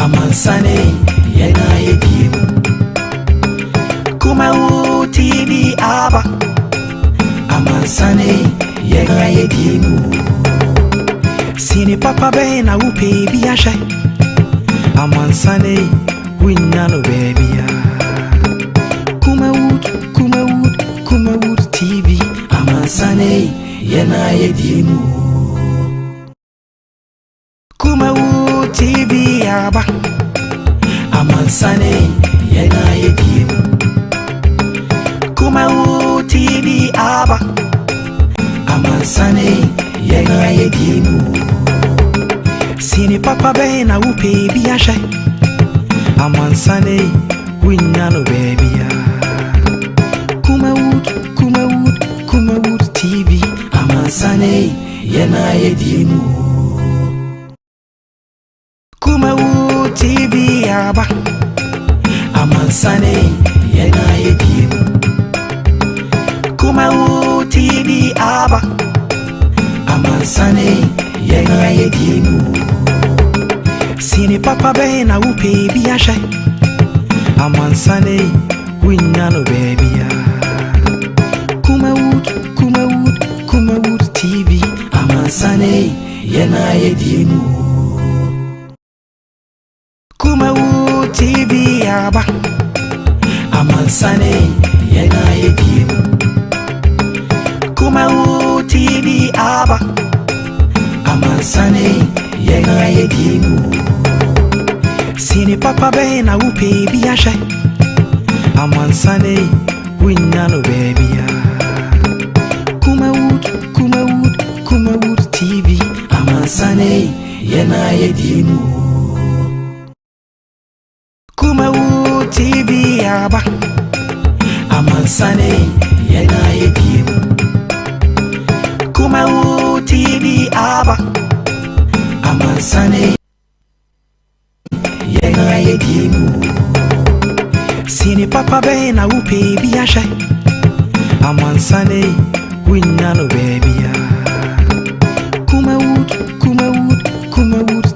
Amansane yena yedimu Kumawood TV aba Amansane yena yedimu Sini papa be na upe biasha Amansane winyano baby ya Kumawood TV Amansane yena yedimu Kumawood TV aba Amansane yena yedimu Kumawood TV aba Amansane yena yedimu Sini papa be na upe biasha Amansane winyano baby ya Kumawood TV Amansane yena yedimu Kumawood TV aba Amansane yena yedimu Kumawood TV aba Amansane yena yedimu Sini papa be na upe biasha Amansane winyano baby ya Kumawood TV Amansane yena yedimu Kumawood TV aba Amansane yena yedimu Kumawood TV aba Amansane yena yedimu Sini papa be na upe biasha Amansane winyano baby ya Kumawood TV Amansane yena yedimu Kumawood TV aba Amansane yena yedimu Kumawood TV aba Amansane yena yedimu Sini papa be na upe biasha Amansane winyano baby ya Kumawood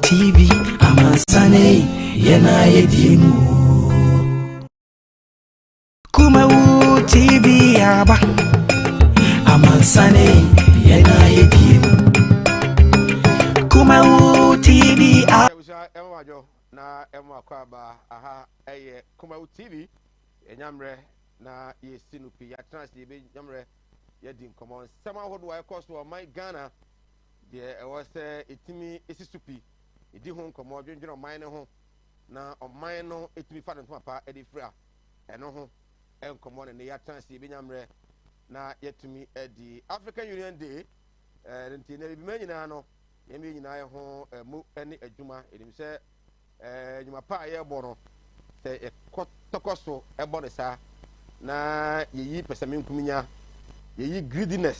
TV Amansane yena yedimu Kumawood TV aba Amansane yena yedimu Kumawood TV aba na ema kwaba aha eye Kumawood TV enyamre na yesinupi ya transi be nyamre yedi nkomo sama hodo wa ekoso o my Ghana de e was etimi esisupi edi ho nkomo dwendweno man ne ho na o man no etimi fa no papa edi fra eno ho enkomo ne ya transi be nyamre na yetumi edi African Union Day nti na bi manyina no yemi nyina ye ho mu ene adwuma edim se nyuma pa ye bo no se ekotokoso ebo ne sa na yeyi pesamin kuminya yeyi greediness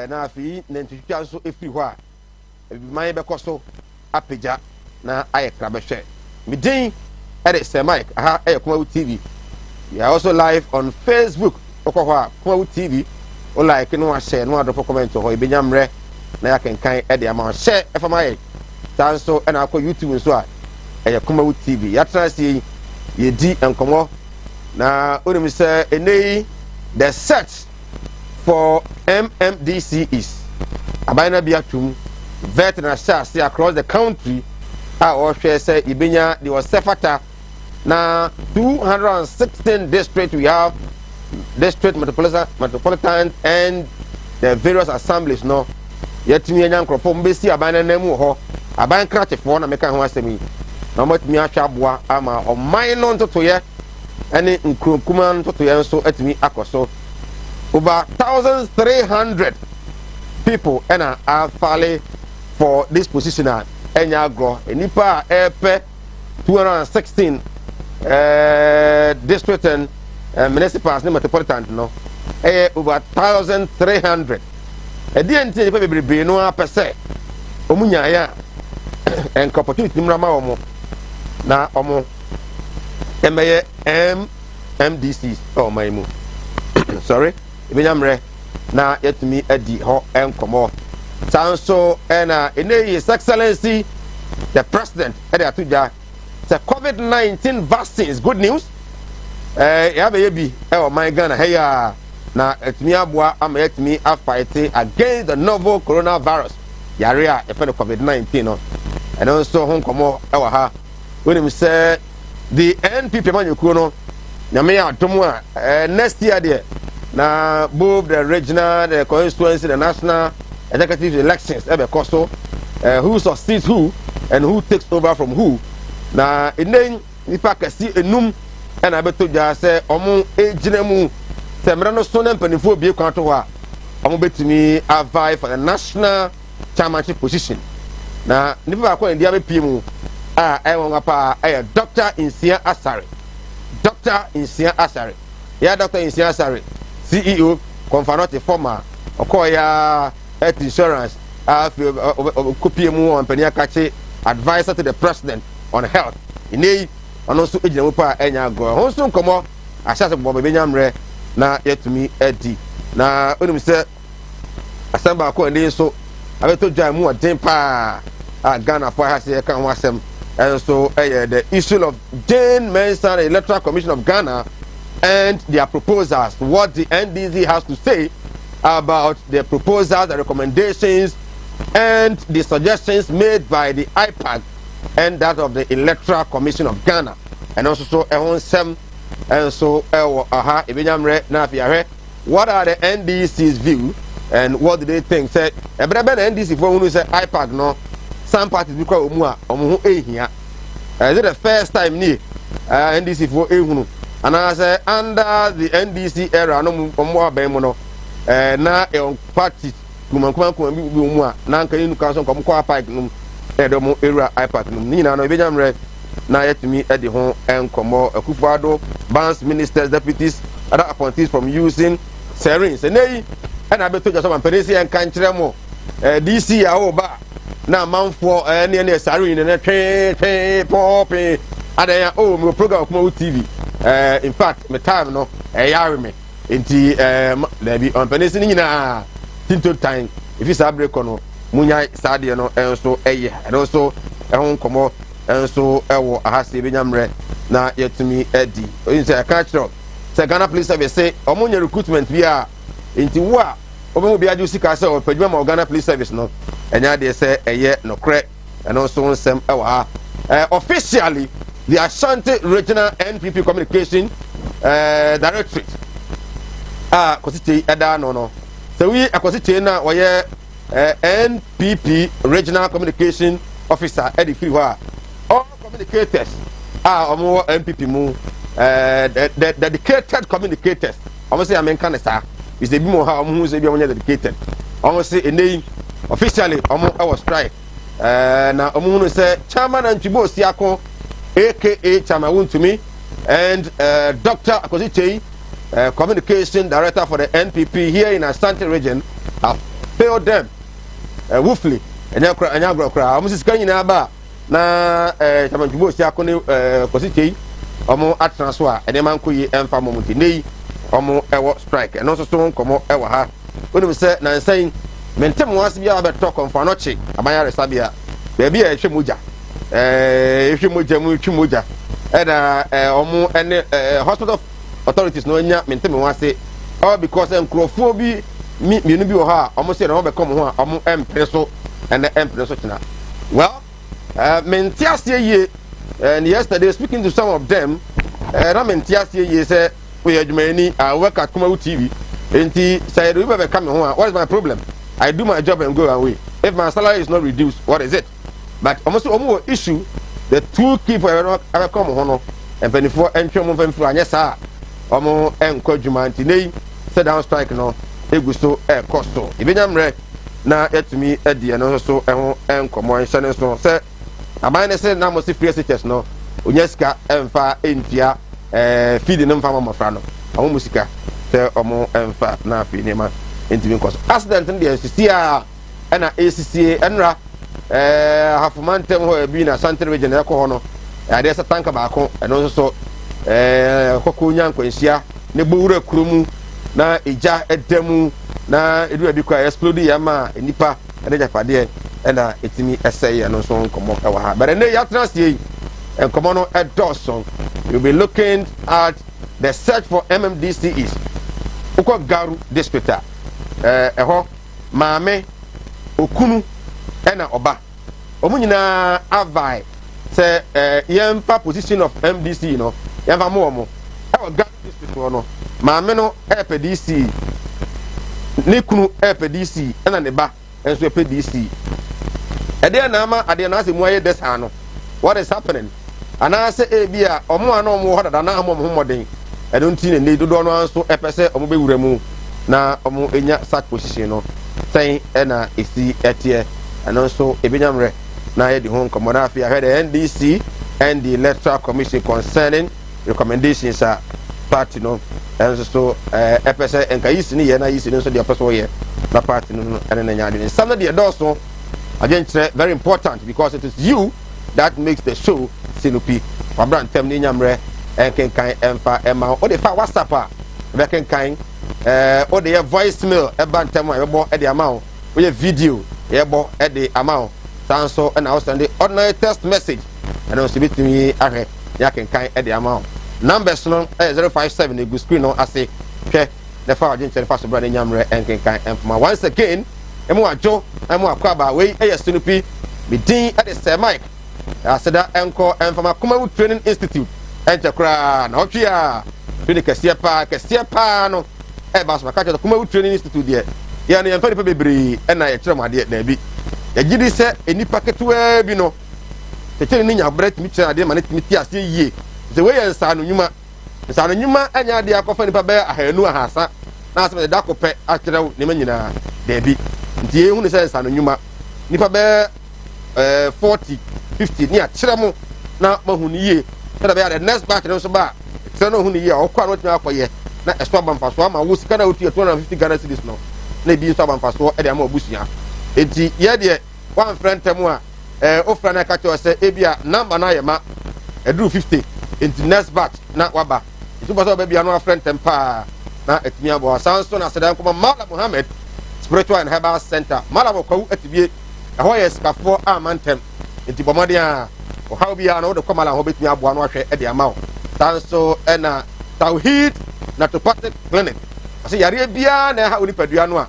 na afi na ntwitwa nso efiri ho a ebiman bekoso apeja na aye krabehwe midin ede se Mike aha Kumawood TV. We are also live on Facebook okwa Kumawood TV o like no share no drop comment ho ebenyamre na ya kenkan ede ama share efamaye tanso na akọ YouTube nso a Kumawood TV ya transi yedi enkomo na onim say enei the search for MMDC is abana biatum veteran shares across the country or share say ibenya the wasefata na 216 districts we have district metropolitan and the various assemblies no yetimi enya nkrofo mbesi abana namu ho aban kratefo na meka ho asemi na matimi ahwa aboa ama oman no ntoto ye ene nkronkuma ntoto ye nso atimi akoso over 1,300 people are filing for this position enya agro enipa epe 216 district and municipals ne metropolitan no over 1,300 enti enipa bebrebe no apese omunya ya en opportunity mrama omo na omo emeye MDCs oh my mu sorry ebenyamre na yetumi adi ho enkomo sanso ena eneye His Excellency the president at the atuja say COVID-19 vaccines good news ya be bi my Ghana hey na etimi aboa ama etimi fight against the novel coronavirus yare a e the COVID-19 no and also hon komo ha when him say the NPP man yekuo no nyame ya adomo a next year there na both the regional the constituency the national executive elections ebe koso who succeeds who and who takes over from who na enen nipa kasi enum and abeto ja say omo ejina mu se mra no so na mpanifo bie kwan to ho a omo betumi avie for the national chairmanship position na nipa ko ndia be pie mu won pa Dr. Insia Asare ya Dr. Insia Asare CEO Confanote former okoya health insurance kopie mu on pania kache advisor to the president on health inei ono so ejina mu pa enya go ho so nkomo ahyase bobo benyamre na yetumi edi na onum se asamba ko ndi so abeto dwa mu odin pa Ghana for has here kan wasem and so the issue of Jane Mensah Electoral Commission of Ghana and their proposals, what the NDC has to say about the proposals, the recommendations and the suggestions made by the IPAC and that of the Electoral Commission of Ghana and also so and so what are the NDC's view and what do they think? Said NDC for who say IPAC no some parties because omu ehia is it the first time ni NDC for ehunu and I say under the NDC era no omu abem no na party kuma bi omu a na nka inu council kom kwa IPAC no edomo era IPAC no ni na no ebejamre na yetumi edi ho enkomo Akufo-Addo bans ministers deputies other appointees from using serins enei and abeto just am penisi en kankyere mo DC ya oba na manfo ne sari ne twe pop adaya me program Kumawood TV in fact my time no yare me enti there be on penisi nyina tinto time if you sabre kono munya sade no enso eye and also ehon komo enso ewo ahase benyamre na yetumi edi oyin say catch say Ghana Police Service say omunya recruitment bi a enti wo a obo bi aju sika say o padwuma ma Ghana Police Service no enya de say eye no kre and also nsem ewo ha officially the Ashanti Regional NPP Communication Directorate kosite eda no so we akosite na woye NPP Regional Communication Officer Eddie Free all communicators omo NPP mu the dedicated communicators almost say amen kan sa is the bimo ha omo say bi omo dedicated almost say enei officially omo was strike na omo no say chairman and Chibo Siako aka Chairman Wuntumi and Dr. Akosite communication director for the NPP here in Ashanti region have failed them woefully enya kra almost sika nyina ba na Chairman Chibo Siako ne Akosite omo atransfer a ene man koyi emfa moment nei omo ewo strike and also so nkomo ewo ha oni se na nsan mentem wase bia be talk on fanochi abanya resabia be bia ehwe moja ehwe moja mu twi moja na omo ene hospital authorities no nya mentem wase all because enkrofo bi mienu bi wo ha omo se na wo be come ho a omo empreso and empreso tina well mentiasie ye and yesterday speaking to some of them ramentiasie ye say we adwumani work at Kumawood TV enti say do you be come ho what is my problem I do my job and go away if my salary is not reduced what is it but almost issue the two people ever come ho no and 24 entry mo fam anya sa omo enko adwuma enti nei set down strike no eguso cost so ebenyamre na etumi adie no so ho enkomo enhyene so say abane se na mo se free SHS no onyaska emfa entia feed no mfa mafra no omo musika se omo emfa na afi nema enti bin koso accident ndi sisi a na ACCA enra hafumantem ho bi na Central Region e ko ho no ade se tanka ba ko eno so kokko nyankwanhia ne bowura kuromu na eja edemu na edu abi kwa explode yama enipa ade japade ɛna etimi ɛsɛ yɛ no so nkɔmɔ ɛwɔ ha but ɛnɛ yɛatena se yi nkɔmɔ no ɛdɔɔso you be looking at the search for MMDCs wokɔ Garu district a ɛhɔ maame okunu ɛna ɔba ɔmo nyinaa avae sɛ yɛmfa position of MDC no yɛmfa mo ɔmo ɛwɔ Garu district hɔ no maame no ɛpɛ DC ne kunu ɛpɛ DC ɛna ne ba ɛnso ɛpɛ DC ɛdeɛ na ama adeɛ na asɛ mu ayɛ desa no what is happening anaasɛ ebi a ɔmo a na ɔmo hɔ dada na ɔmo homɔden ɛno nti ne ne dodoɔ no nso ɛpɛ sɛ ɔmo bɛwura mu na ɔmo enya such position no sɛn ɛna esi ɛteɛ ɛno nso ebinyamrɛ na yɛ de ho nkɔmɔ na afei ahwɛ the NDC and the Electoral Commission concerning recommendations a party no ɛnso so ɛpɛ sɛ nka yi si ne yɛ na yi si ne nso deɛ ɔpɛ sɛ ɔyɛ na party no ɛne na nya ade ne nsɛm no deɛ dɔɔso adwenkyerɛ very important because it is you that makes the show sinupi wabra ntɛm ne nyamrɛ ɛnkenkan ɛmfa ɛma o de fa WhatsApp a ɛbɛkenkan o de yɛ voicemail ɛba ntɛm a ɛbɛbɔ ɛde ama wo o yɛ video yɛbɔ ɛde ama wo saa nso ɛna o send ordinary text message ɛna nso bitumi ahwɛ yɛakenkan ɛde ama wo numbers no ɛyɛ 057 egu screen no ase hwɛ ne fa adwenkyerɛ fa so bra ne nyamrɛ ɛnkenkan ɛmfama once again emu adwo emu akwaba wei ɛyɛ sinupi me din ɛde sɛ Mike aseda ɛnkɔ ɛmfama Kumawood Training Institute ɛnkyɛ koraa na ɔtwe a bi kɛseɛ paa no ɛba so maka kyerɛ Kumawood Training Institute deɛ yɛn no yɛmfa nipa bebree ɛna yɛkyerɛ mu adeɛ na bi yɛgye di sɛ enipa ketewaa bi no kyɛkyɛ ne nya brɛ tumi kyerɛ adeɛ ma ne tumi ti aseɛ yie sɛ wei yɛ nsaano nnwuma ɛnyɛ adeɛ akɔfa nipa bɛyɛ ahanu ahasa na asɛm de da kopɛ akyerɛ wo nneɛma nyinaa daabi nti yɛhu ne sɛ nsaano nnwuma nipa bɛyɛ 40 50 ne akyerɛ mu na mahu ne yie sɛ bɛyɛ the next batch no nso ba kyerɛ no hu ne yie a ɔkɔ a no watumi akɔyɛ na ɛso aba mfasoɔ ama wo sika na wotua 250 Ghana cedis no na ebi nso aba mfasoɔ ɛde ama obusua enti yɛ deɛ wamfrɛ ntɛm a ofra na ɛka kyerɛ sɛ ebi a number na ayɛ ma ɛduru 50 enti next batch na waba enti bɔ sɛ ɔbɛ bia no afrɛ ntɛm paa na ɛtumi abɔ asan so na asɛdan nkɔmɔ Mala Muhammad Spiritual and Herbal Center Mala Bɔkwawu atibie ɛhɔ yɛ sikafoɔ ama ntɛm enti bɔmmɔden a ɔhaw biara na wode kɔ Mala hɔ bɛtumi aboa no ahwɛ ɛde ama wo san so ɛna Tawhid Naturopathic Clinic ɔsɛ yareɛ biara na ɛha wo nipadua no a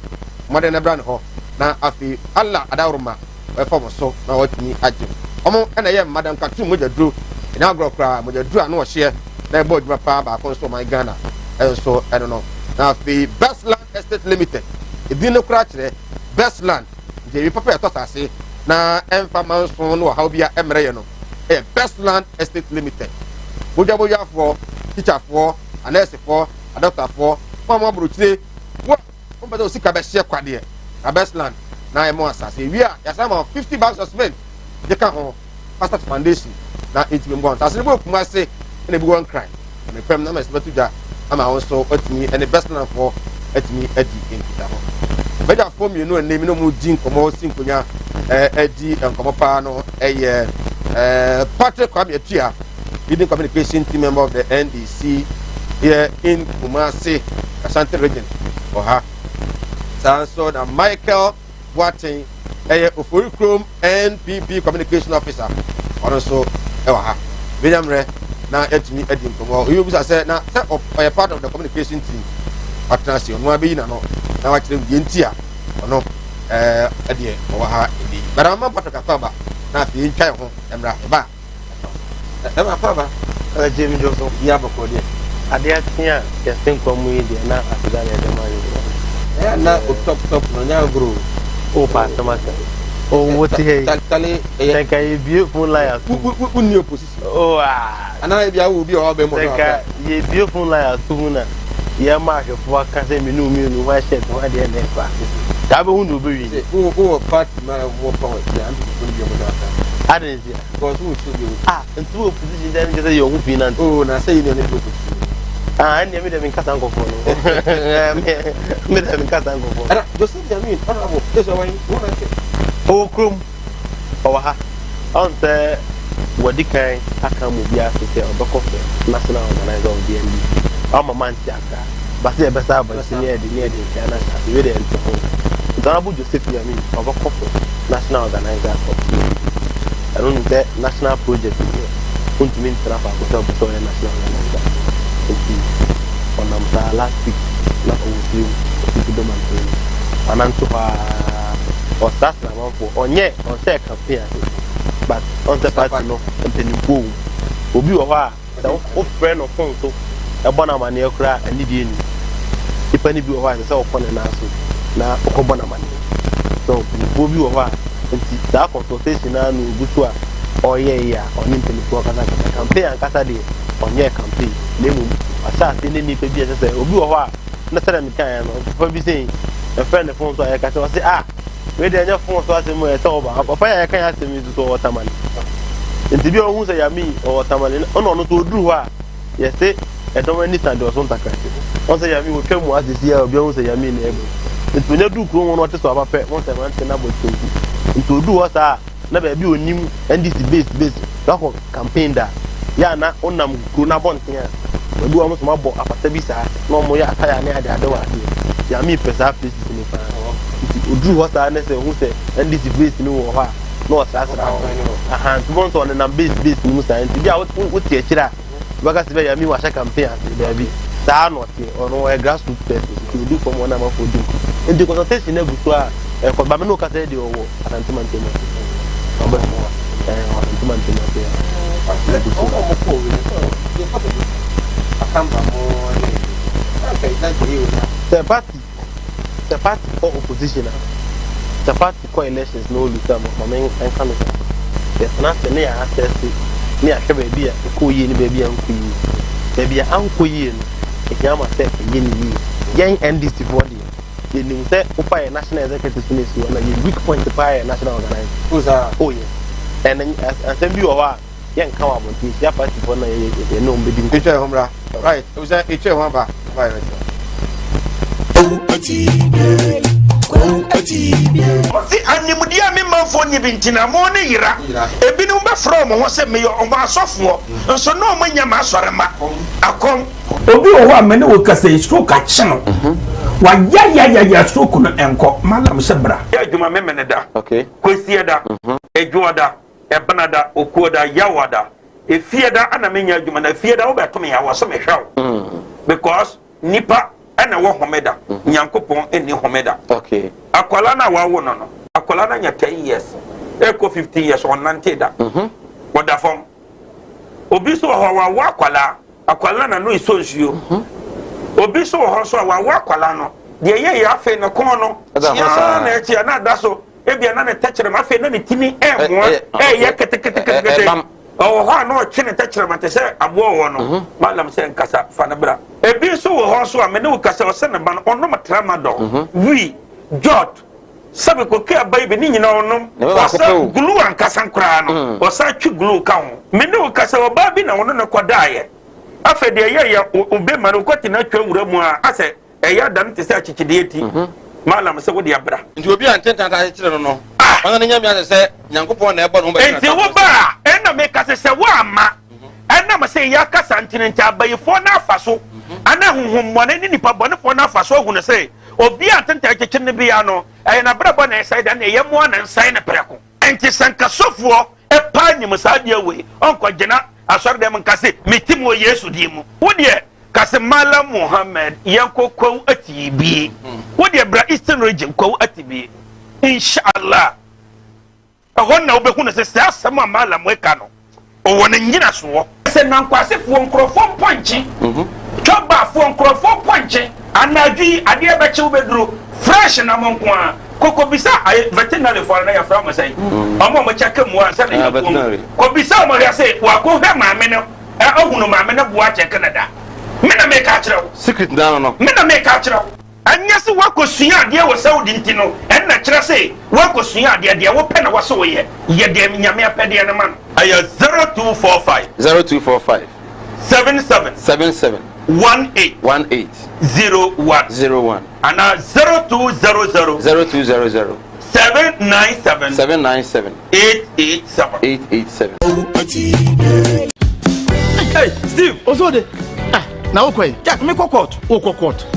mmɔden na bra ne hɔ na afei Allah adaworoma ɛfa mo so na watumi agye ɔmo ɛna ɛyɛ mmadam katu mogya duro ɛna agorɔ koraa mogya duro a na ɔhyeɛ na ɛbɔ adwuma paa baako nso ɔman Ghana ɛnso ɛno no na afei Best Land Estate Limited ebi no koraa kyerɛ Best Land nti ebi papa yɛtɔ sase na ɛmfa ma nso no ɔhaw bi a ɛmmerɛ yɛ no ɛyɛ Best Land Estate Limited bogyaboyafoɔ teacherfoɔ anɛɛsefoɔ adɔktafoɔ mo a mo aburokyire wo mo bɛ sɛ o sika bɛhyɛ kwadeɛ na Best Land na ɛmo asase ewi a yɛasa ma 50 bags of cement de ka ho pastor foundation na etimi mbɔ asase ne bɔ kuma ase ɛna ebi wɔn kran na pɛm na ma ɛsɛ bɛtu dwa ama wɔn nso atumi ɛne Best Land foɔ atumi adi nkita ho bɛgya fo mmienu ɛnna emi na ɔmo di nkɔmɔ si nkonya adi nkɔmɔ paa no ɛyɛ Patrick Kwame Atua leading communication team member of the NDC here in Kumasi Ashanti region ɔha saa nso na Michael Boateng ɛyɛ Ofori Kurom NPP communication officer ɔno nso ɛwɔ ha bɛnyamrɛ na ɛtumi adi nkɔmɔ oyi obi sɛ na sɛ ɔyɛ part of the communication team ɔtena se ɔno abɛyi n'ano na wakyerɛ mu deɛ nti a ɔno ɛdeɛ ɔwɔ ha ɛdi barama mpatɔ kakɔ aba na afei ntwa ho ɛmra ɛba ɛma paba Jimmy Johnson yi abɔkɔ deɛ adeɛ tea yɛsɛ nkɔmɔ yi deɛ na aseda na ɛdɛm ayɛ ɛyɛ na otɔp no nya agoro o pastor o wote he tale ɛyɛ ka ye beautiful liars wunni opposition o ana ebi awo bi o be mo no ka ye beautiful liars tu na ye ma hwefo aka sɛ menu wa shet wa de ne fa ka be hu no be wi o party ma wo pa o se anti ko bi mo no aka adenzi because who should be ntu opposition dem je say yo hu finan oh na say you no opposition and me dem kasa nkofo no me dem kasa nkofo ara Joseph Jamin honorable eso wan who na say o krom o ha on say wadi kan aka mu bia say obekọ national organizer of DNB o mama nti aka ba say be sa ba senior de ne de kana sa we de nto ho Honorable Joseph Jamin obekọ national organizer for I don't know national project want to mean traffic for national organizer on last week na owusu people and anto or start na one for onye on say campaign but on the party no mpenipo obi wo ha o friend of phone so e bona mane ekura ani die ni ipani bi wo ha say o phone na so na o bona mane so obi wo ha nti that consultation na no gutu a oye ya oni mpenipo kasa campaign kasa de onye campaign lemu asa se ne ni pe bi say obi wo ha na tell me kan no for be saying a friend of phone so I kasa say we dey anya phone so asem e say oba papa ya kan asem mi so waterman nti bi ohun say ya mi o waterman ono no to duru ha ye say e don any stand o so ntakrate on say ya mi wo twam asisi ya obi ohun say ya mi na ebe nti nya du kro won no te so aba pe won say man te na bo tonku nti odu ho sa na ba bi onim NDC base da ko campaign da ya na onam kro na bonten ya odu o mo so mabo apata bi sa no mo ya ataya na ade adawa ya mi pesa place ni fa odu ho sa na say hu say NDC base ni wo ha no sa aha tubon so na base ni musa nti bia wo ti akira baka se ya mi wa sha campaign ati bia bi sa no ti ono e grassroots person ti do for one na for do ndi consultation na gutu a e ko ba me no ka say de owo atantima ntema oba mo atantima ntema pe o ko we akamba mo ni okay that you the party for opposition the party for elections no look am ma men en kan so yes na se ne ya access ni a hwe bia ko yi ni bia ankoyi bia ankoyi no e jama se yi ni yen NDC body ye nim se upa ye national executive committee na ye weak point pa ye national organizer uza oh yes and then bi o wa yen kan wa monti ya party for na ye no mbedi nko eche homra right uza eche homba right Osi animudia me manfo nyi bintina mo ne yira ebinum be from ho se me yo o ma asofo nso no mo nya ma asore ma akom obi o ho amene wo kasa isro ka chino wa ya stroke no enko malam sebra ya adwuma me mene da okay kosie da edwo da ebana da okuo da yawada efie da ana menya adwuma na efie da wo beto me ya wo so me hwaw because nipa ana wo homeda nyankopon eni homeda okay akwala na wa wo no akwala na nya 10 years eko 15 years on nante da woda fom obi so ho wa akwala na no iso nsuo obi so ho so wa akwala no de ye ya fe no kon no ya na echi na da so ebia na ne techere ma fe na ne tini emo ye kete oh ha no chine techere ma te se abo wo no malam se nkasa fa na bra ebi so ho so a me ne ukasa o se ne ba no ono matrama do wi jot sabe ko ke abai be ni nyina onom wasa glue ankasa nkra no wasa twi glue ka ho me ne ukasa o ba bi na wono ne kodaye afa de ye obe ma no kwati na twa wura mu a ase eya dan te se achichide eti malam se wo de abra nti obi antenta ta chire no no ona nya mi ase nyankopon na ebo no ba enti wo ba ena me kase se wo ama ena ma se ya kasa ntinenta abayefo na afaso ana honhom mone ni nipa bone fo na afaso hu ne se obi antenta achichire ne bia no e na brabo na side na ye mo na nsan na preko enti sankasofo e pa nyim sa de we onko gina asor dem nkase metim wo Yesu di mu wo de kase mala Muhammad yanko kwa atibi wo de bra Eastern region kwa atibi inshallah ahonna obehu na se asama mala mweka no o wona nyina so se nankwase fo nkrofo ponchi choba fo nkrofo ponchi anadwi ade abeche ubedru fresh na monko a koko bisa veterinary for na ya from say omo mo chaka mu ansa na ya ko bisa mo ya say wa ko hwe maame no ohunu maame no bo a cheka na da me na me ka kire secret down no me na me ka kire anya se wa ko sua ade wo saudi ntino en na kire say wa ko sua ade wo pe na wo so ye de nyame apede na man aya 0245 77 18 01 and 0200 797 887 hey Steve osode na wokɔ Jack me court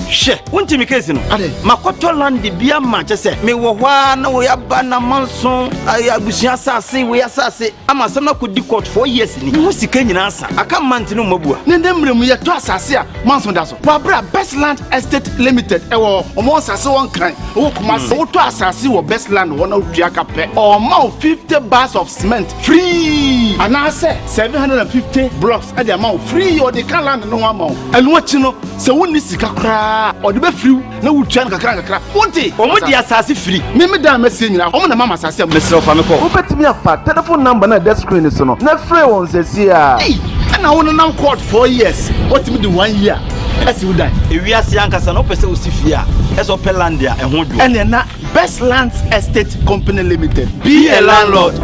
she wonti me case no makoto land bia ma che se me wo hwa na wo ya ba na manso abusia asase we asase ama sam na kodi court 4 years ni wo sika nyina asa aka mant no mabua ne ndemre mu ye to asase a manso da so wa bra Best Land Estate Limited ewo omo asase won kan wo kuma se wo to asase wo Best Land wona odua kapɛ o ma 50 bars of cement free and I say 750 blocks at the amount free or the can land no amount and what you know se woni sika kra or the be free na wo tua kakra wonti omo di asase free me da mesi nyina omo na mama asase mesrɛ fa me kɔ Ubetimi afa telephone number na desk screen so no na free won sesi a and I wanna now court 4 years what me do 1 year as you die ewiase ankasa no pese osifie a eso pelandia ehwo do and na Best Lands Estate Company Limited be a landlord.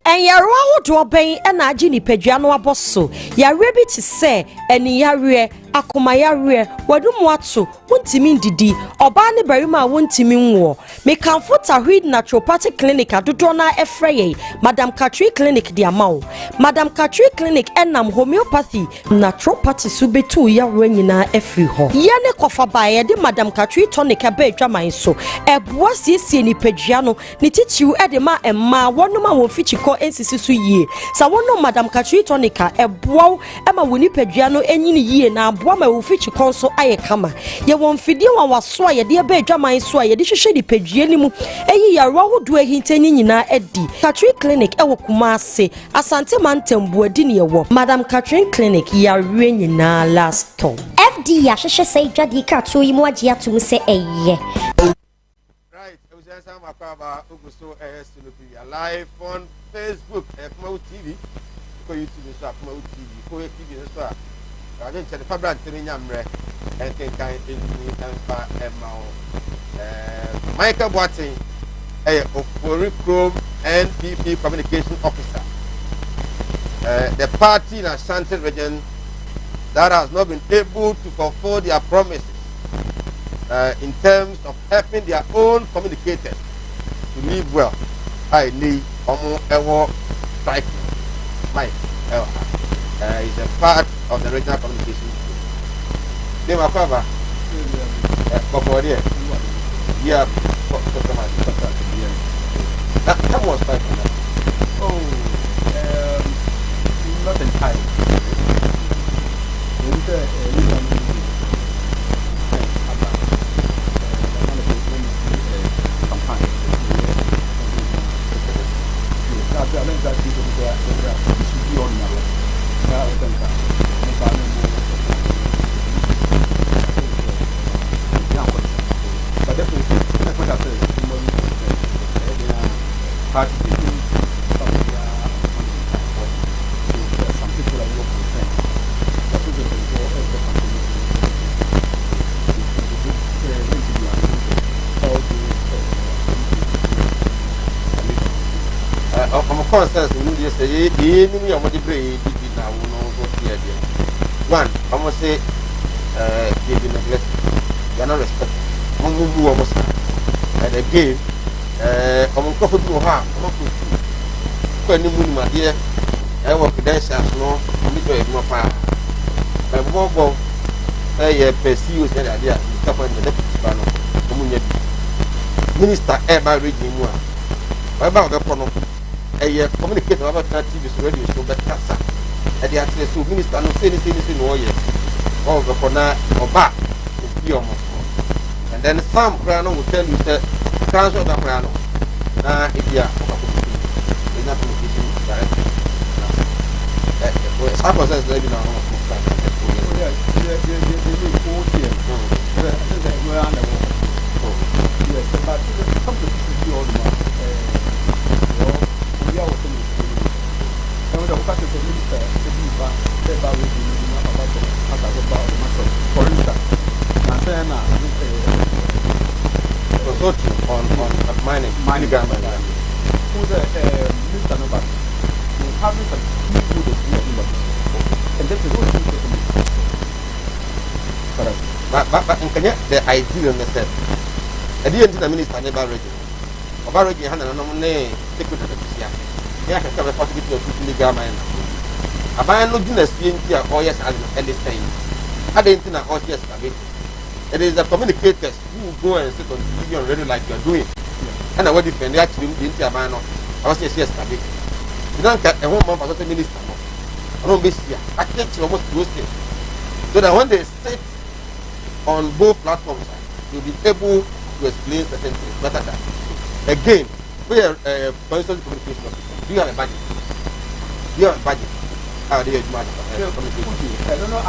And ya roho ben na agi ni padua no aboso ya rebi ti se eni ya re akoma ya re wadum ato wontimi ndidi oba ne barima wontimi nwo me kanfo tahwid naturopathic clinic adodo na efreye Madam Katri clinic di amawo Madam Katri clinic enam homeopathy naturopathy subetu ya re nyina efri ho ye ne kofa bae de Madam Katri tonic aba adwaman so eboa siesie ni padua no ni titiw e de ma emma wonoma won fichiko ensisi so yie sa wono Madam Katri tonica eboa ema woni padua no enyini yie na aboa ma wo fichiko so aye kama ye won fidie wa waso a ye de aba adwaman so a ye de hwehwe di padua ni mu eyi ya ro hodo ahintani nyina edi Katri clinic ewo Kumase Asante Mantembu adi ne ewo Madam Katri clinic ya re nyina last time FD ya hwehwe sei dwade ka to yi mu agi atum se eye Right, I was just about Uguso live on Facebook, Kumawood TV, YouTube, Kumawood TV, Kumawood TV, I didn't tell the Fabran Tinyamre, and can kind of Michael Watting, of Chrome NPP Communication Officer. The party in Ashanti region that has not been able to fulfill their promises in terms of helping their own communicators to live well. I need Omo strike. Mike is a part of the regional communication. Name a cover. Yeah, that was strike. Oh, not entirely. One, I must say, they be neglected. They are not respected. Almost. And again, I'm comfortable. I'm not here. I work with dance as no, I'm not fire. I'm more pursue the idea. Minister ever reading more. About the problem. Communicate about TV radio show but cancer. And the actually so minister no say anything no yes. All the corner or back is pure. And then some crown will tell you that transfer the crown. If you are in that communication directly. Some process lady now. On mining gamma. Who's a Mr. Nobody? Having some people and that's a good thing. But in Kenya, the idea on the set. I didn't the minister never ready. About ready, Hannah, no name, take it to the Sia. Yeah, I can cover 40 people to the gamma. Aban no dina CNT or yes as anything. I didn't think all yes excavating. It is the communicators who go and sit on TV and radio like you're doing. And I would defend actually into a man. I was yes excavating. You don't get a home of a minister. I don't miss here. I can't almost close it. So that when they sit on both platforms, you'll be able to explain certain things better than. Again, we are constant communication officer. Do you have a budget? Do you have a budget? How do you manage communication? I don't know,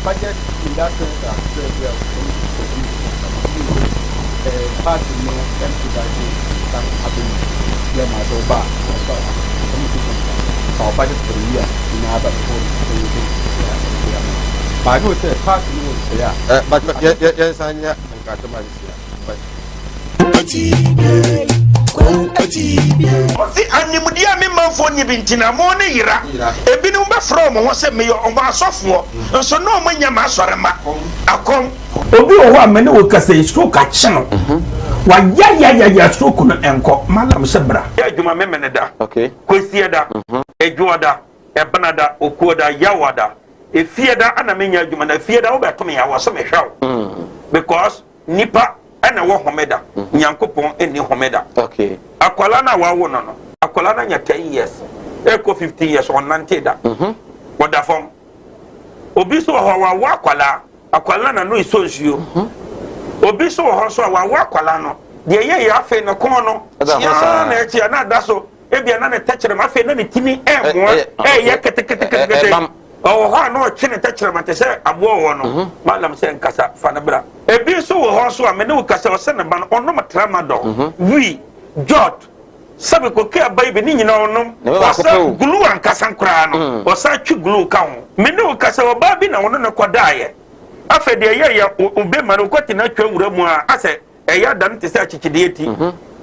budget in that sense are very well. Part of me comes to that some happen here my so far. Our budget for the year in our budget. But I would say part of me is there. But yes, I am customers here. Ɔsi animudia mi manfo nyi bi ntina mo ne yira ebinom be from ho se me yo ɔmo asɔfo nso no ɔmo nya ma asɔre ma akɔm obi wo a me ne wo kasa stroke a kye no wa ya stroke no enko malam se bra ya adwuma me ne da okay kosie da edwo da ebna da okuo da yawa da efie da ana me nya adwuma na efie da wo beto me ya wo so me hwaw because nipa ana wo homeda nyankopon eni homeda okay akwala na wawo no akwala na nya 10 years eko 15 years on 90 da woda fom obi so ho wawo akwala na no iso nsuo obi so ho so wawo akwala no de ye afi no kon no ya na echi na da so ebia na ne techere ma afi na ne tini emo ye kete oh ha no chine techere ma te se abo wo no malam se nkasa fa na bra ebi so ho so a me ne wo kasa o se ne ba no ono matramadol wi jot sabe ko ke abai be ni nyina onom wasa glue ankasa nkra no wasa twi glue ka ho me ne wo kasa o ba bi na wono ne kodaaye afa de ye obe ma no kwati na twa wura mu a ase eya dan te se achichide eti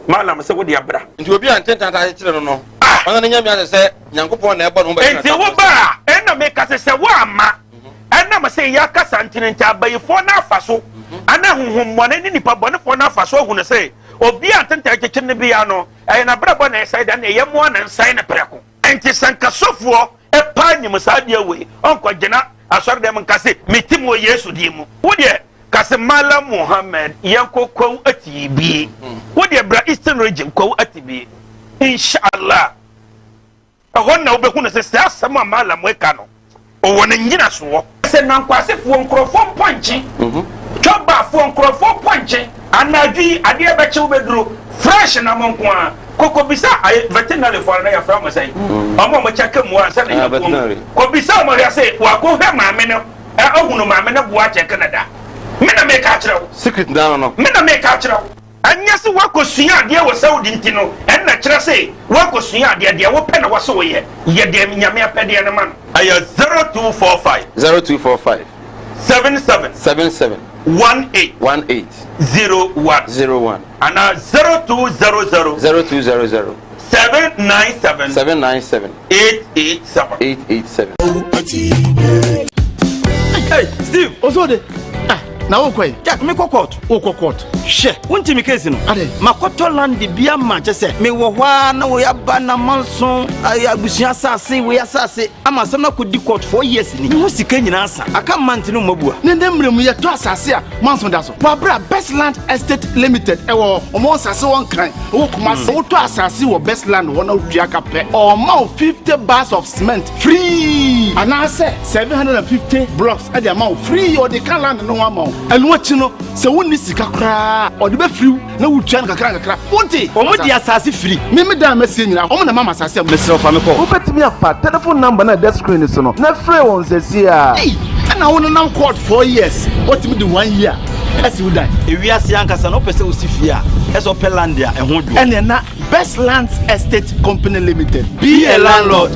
malam se wo de abra nti obi antenta ta kire no no ona ne nyame ase nyankopon na ebo no ba enti wo ba ena me kasa se wo ama ena ma se ya kasa ntinenta abayifo na afaso ana honhom mone ni nipa bone fo na afaso hu ne se obi antenta kekye ne bia no na brabo na sai da na yemo na nsai na preko enti sankasofo pa nyim sa dia we onko gina asor dem nkase metim wo yesu di mu wo de kase mala muhammad yankokon atibi wo de bra eastern region ko atibi inshallah na obehu ne se asama mala mo eka no o wona nyina so se nankwase fo nkrofo mponche joba fo nkrofo mponche anadwi ade e beche obeduru fresh na monko a koko bisa veterinary for na ya from say omo mo cheke mu ansa na ya ko bisa mo ya say wa ko hwe maame no ohunu maame no bo a cheke na da me na me ka kire secret down no me na me ka kire anya se wakosua ade wo saudi ntino en na kire say wakosua ade wo pe na wo so ye de nyame apede na man aya 0245 77 18 01 and 0200 797 887 Hey Steve Ozode na wo kwai Jack me kokot wo kokot she wonti me case no ade makoto land bia ma che se me wo hwa na wo ya ba na manson abusia asase we asase ama sam na kodi court 4 years ni wo sika nyina asa aka mantino mabua ne ndemrem ye to asase a manson da so wabra Best Land Estate Limited ewo omo asase won kan wo Kumasi wo to asase wo Best Land wo na odua ka pe omo 50 bars of cement free anase 750 blocks ade amount free or the can land no amount enu achi no se wonni sika kra ode be free na wutua kakra wonti omo di asase free me da masie nyina omo na mama asase am mesre fa me ko Obetimi afa telephone number na desk screen so no na free won sesi a na won na court 4 years otimi di 1 year esi wudan ewiase ankasa no pese osifia eso pelandia ehwo dwo ene na Best Land Estate Company Limited be a landlord.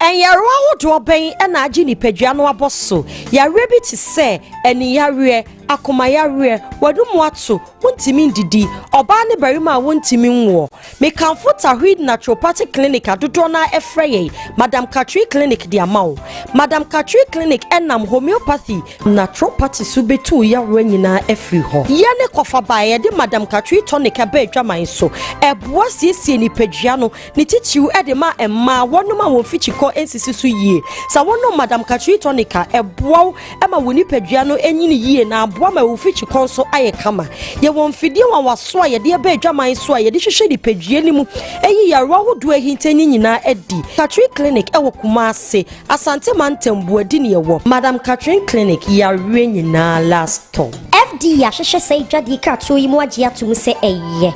Enyarwa hodo ben na agi nipadua no aboso yare bi ti se eni yare akomayareɛ wadumu ato wontimi ndidi ɔbaa ne barima wontimi nwo me kanfo tahwid naturopathic clinic adodo na efrɛ Madam Katri clinic di amao Madam Katri clinic enam homeopathy naturopathy so betu yareɛ nyina efri ho ye ne kofa bae de Madam Katri tonic aba adwaman so eboa siesie ni padua no ne titiw de ma emma wonoma won fichiko ensisi so yie sa wono Madam Katri tonic eboa ema woni padua no enyini yie na aboa ma wo fichiko so aye kama ye won fidie wa waso ye de aba adwaman so ye de hwehwe ni padua ni mu eyi yarwa hodo ahintani nyina edi Katri clinic ewo Kumase Asante Mantembu adi ne ewo Madam Katri clinic yarwe nyina last stop FD ya hwehwe sei dwade ka to yi mu agye atum se eye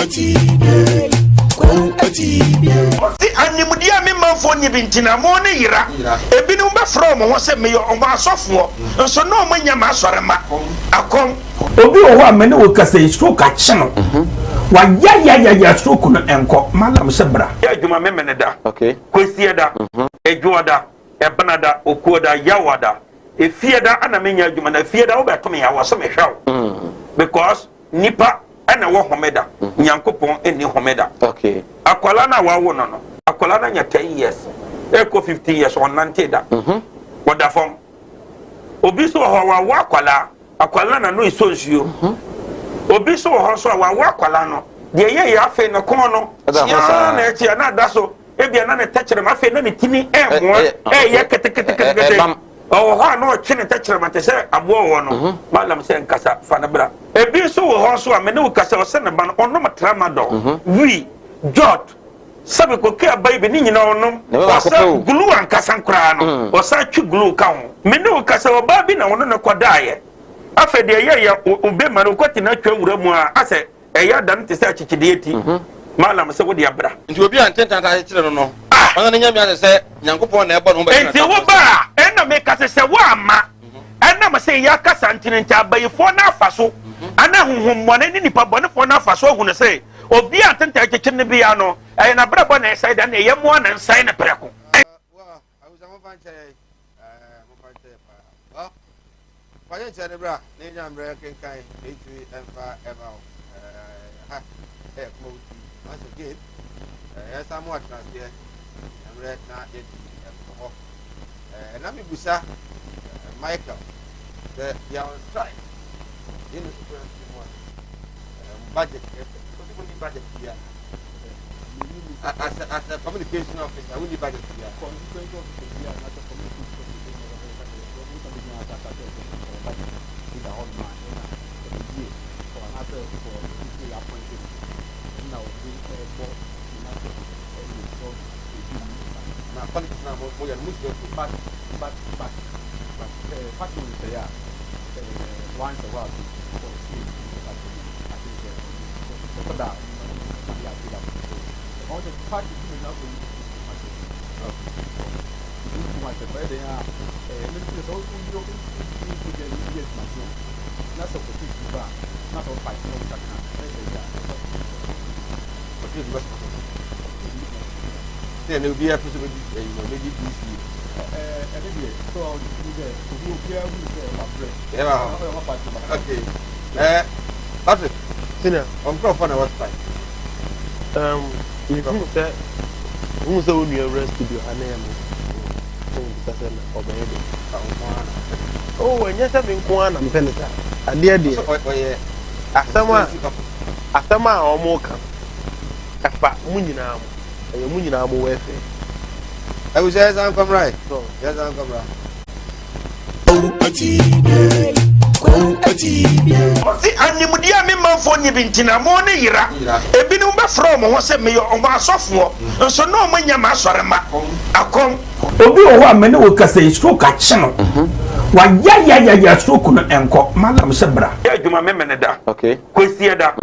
Oti animdia me manfo nyi bintina mo ne yira ebinu be from ho se me yo omo asofo nso no manya ma asore ma akom obi wo amene wo kasa stroke a che no wa ya stroke no enko malam se bra ya adwuma me mene da okay kwesi da edwoda ebenada okuoda yawada efieda ana menya adwuma na fieda wo beto me ya wo so me hwaw because nipa ana wo homeda nyankopon eni homeda okay akwala na wawo no akwala na nya 10 years eko 15 years on nanteda wada fom obi so ho wawo akwala na no isonsuo obi so ho so wawo akwala no de ye ya fe no kon no ya na etia na daso ebia na ne techere ma fe na ne tini emo ye kete oh ha no chine techere ma te se abo wo no malam se nkasa fa na bra ebi so ho so a me ne ukasa o se ne ba no ono matramado wi jot sabe ko ke baby ni nyina onom osa glue ankasa nkra no osa twi glue ka ho me ne ukasa o ba bi na wono ne kodaaye afa de ye obe ma no kwati na twa wura mu a ase eya dan te se achichide eti malam se wo de abra nti obi antenta ta chire no no ona nya mi ase se nyankopon na ebo no ba enti wo ba ena me kase se wo ama ena ma se ya kasa ntinenta abayefo na afaso ana honhom mone ni nipa bone fo na afaso hu ne se obi antenta kyeche ne bia no e na brabo na side na ye mo na nsan na preko wa awuza mo fanche mo fanche pa Wanya chane bra ne nyamre kenkan etu emfa eba ha Kumawood TV once again esa mo atransie nyamre na eti emfo na mi busa Michael the ya on strike you know supreme one budget budget here as a communication officer we need budget here communication officer here not a communication politics now more than Muslim but factor is there once a while for I think for that all the party is not going to much but they are ministers also looking into the immediate machine that's a position not all fight no that then will be a possibility, maybe this year. So I'll do that. So we'll care with my friend. Okay. Patrick, Senior, I'm going to find a website. You think that who's the only arrest studio? I am. Oh, and yes, I've been one and Penita. A dear, Asama or Moka. A fat Munina. I was yes, I'm come right. So, yes, I'm come right. Oti animdia me manfo nyi bintina mo ne yira ebinu be from ho se me yo omo asofo nso no manya ma asore ma akom obi wo amene wo kasa stroke a che no wa ya stroke no enko malam se bra ya adwuma me mene da okay kwesi da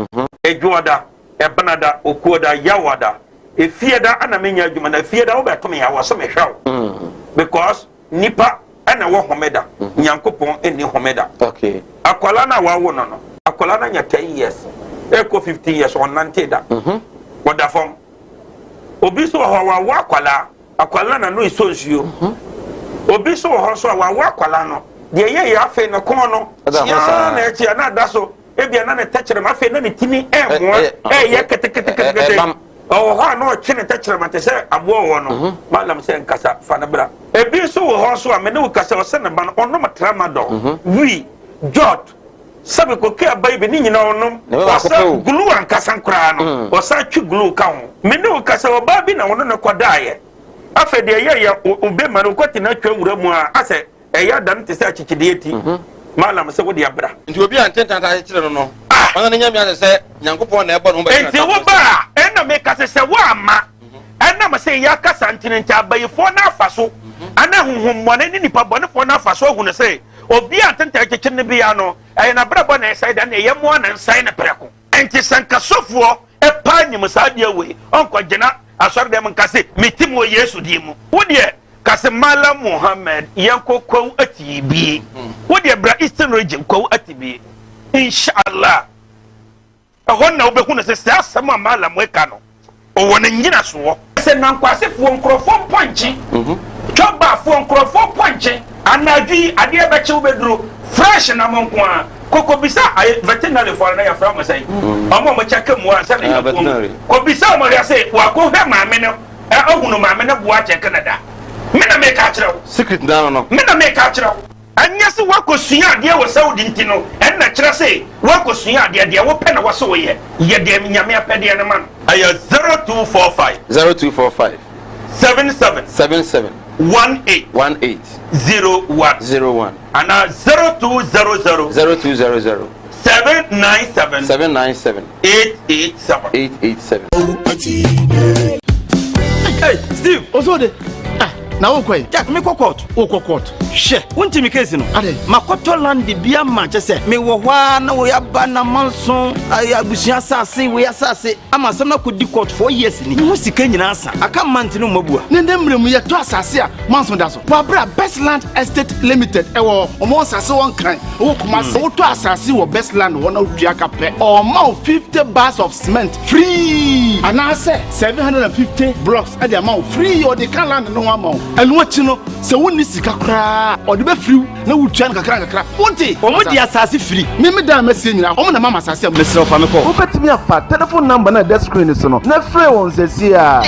edwoda ebenada okuoda yawada efieda ana menya adwuma na fieda wo beto me ya wo so me hwaw because nipa ana wo homeda nyankopon eni homeda okay akwala na wawo no akwala na nya 10 years eko 15 years on nanteda wada fom obi so ho wawo akwala na no isonsuo obi so ho so wawo akwala no de ye ya fe no kon no ya na echi na da so ebia na ne tachere ma fe na ne tini mo ya kete oh ha no chine tachere ma te se abo wo no malam se nkasa fa na bra ebi so wo ho so a me ne wo kasa wo se ne ba no ono matra ma do wi jot sabe ko ke abai be ni nyina onom wasa glue ankasa nkra no wasa twi glue ka ho me ne wo kasa wo ba bi na wono ne kwadaye afa de ye ube ma no kwati na twa wura mu a ase eya dan te se achichide eti malam se wo de abra nti obi antenta ta kire no no ana ne nyame ase nyankopon na ebo no ba enti wo ba ena me kase se wo ama ena ma se ya kasa ntine nta abayifo na afaso ana honhom mone ni nipa bone fo na afaso hu ne se obi antenta keke ne bia no e na brabo na sai da na ye mo na nsai na preko enti sanka sofo e pa nyim sa dia we onko gina asor dem nkase mitimo yesu di mu wo de kase mala muhammad yanko kwa atibi wo de bra eastern region kwa atibi inshallah ahon na obehu na se asama mala mo eka no o wona nyina so se nan kwase fo nkrofo ponchi choba fo nkrofo ponchi anadwi ade be che obeduro fresh na monko a koko bisa veterinary for na ya from say omo mo check mu ansa na ya ko bisa mo ya say wa ko hwe ma me no ohunu ma me no bo a check Canada me na me ka kire secret na no me na me ka kire anya se wa ko sua ade wo Saudi ntino en na kire say wa ko sua ade wo pe na wo so ye de nyame apede na man aya 0245 77 18 01 and 0200 797 887 Hey, Steve, Osode. Na wo kwai. Jack, me kokot. Wo kokot. She, wonti mi case no. Ade. Makoto land bia ma che me wo hwa na wo ya ba na manson abusia asase we asase ama sam na kodi court 4 years ni. Wo sika nyina asa. Aka mante no mabua. Ne ndemrem ye to asase a manson da so. Wa bra Best Land Estate Limited ewo omo asase won kan. Wo kuma se wo to asase wo Best Land wo na dua ka pe. O ma 50 bars of cement free. Ana se 750 blocks at the amount free or the can land no amount. Enu achi no se woni sika kra o de be free na wutua na kakra wonte omo di asase free me da masie nyina omo na mama asase mesro fa me ko Obetimi afa telephone number na the screen so no na free won sesi a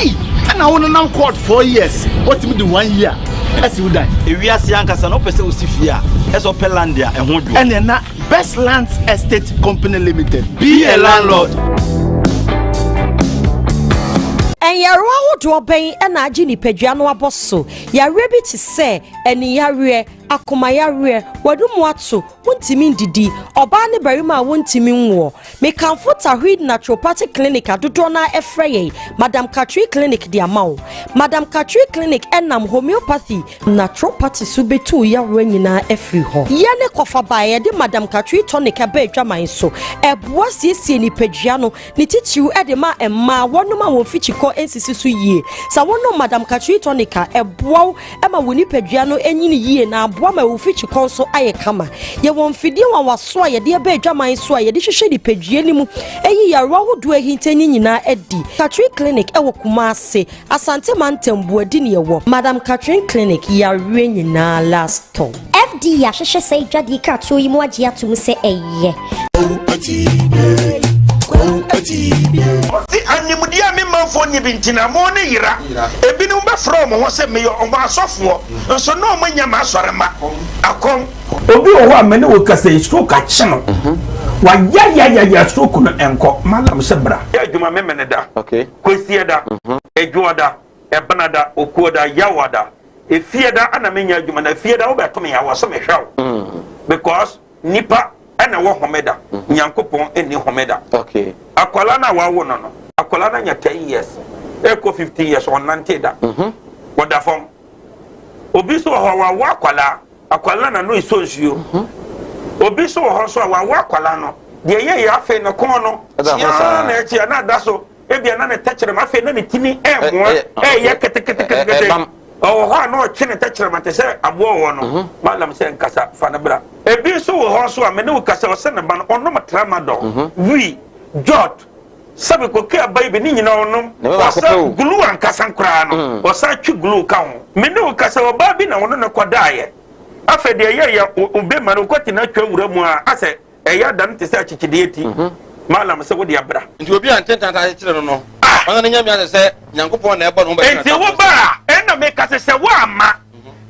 na won na court 4 years otimi di 1 year esi wo die ewiase ankasa no pese osifia eso pelandia ehwo du ene na Best Lands Estate Company Limited be a landlord. And Yarwa do obey and Ajini Pedrano abosso. Yarebi to say, and Yarie, Akumayare, Wadumwatsu, Wuntimin Didi, Obani Berima Wuntimin war. May comfort a read naturopathic clinic at Dudrona Efraye, Madame Katri Clinic Diamau, Madame Katri Clinic Enam Homeopathy, Naturopathy Subetu Yarenina Efriho. Yane Kofabaye, the Madame Katri Tonic Abe Jamaiso, a bois ni Pedrano, Nitichu Edema and Ma, one man will feature NCC ye. Sa wono Madame Katri Tonica, a bow, Emma Winnie Pedrano, any year now, Boama will feature console aye kama. Ye won fidi wa waswa ye dear be jama swa ye dishe shedi Pedrianimu, a ya raw do a hinteni na Eddie. Katri Clinic, ewo kumase, Asante Mantem Buadini wo. Madame Katrin Clinic, ya ring na last tom. FD ya sheshe say jadi ka to imu ajia to se eye. Ti animudia me manfo ni bintina mo ne yira ebinu be from ho se me o ma asofo nso no mo nya ma asore ma akom obi o ho amene wo kasa isko ka chino wa ya stroke no enko malam se bra ya adwuma me mene da okay kwesi da edwoda ebenada okuoda yawada efieda ana menya adwuma na efieda wo be to me yawo so me hwaw because nipa ana wo homeda nyankopon eni homeda okay akwala na wawo no akwala na nya 10 years eko 15 years on nanteda wada form obi so ho wa akwala na no isonsuo obi so ho so wa akwala no de ye ya afi no kon no ya na echi na da so ebia na ne tachere ma afi na ne tini mo ye kete oh ha no chine tachere ma te se abo wo no malam se nkasa fa na bra ebi so ho so a me ne ukasa o se ne ba no ono matrama do wi jot sabe ko ke abai be ni nyina onom wasa glue ankasa nkra no wasa twi glue ka ho me ne ukasa o ba bi na wono ne kwadaye afa de ya ube ma no kwati na twa wura mu a ase eya dan te sa chichide eti malam se wo de abra nti obi antentan ta kire no no wana ne nyame se nyankopon na ebo no ba enti wo ba ena me ka se wo ama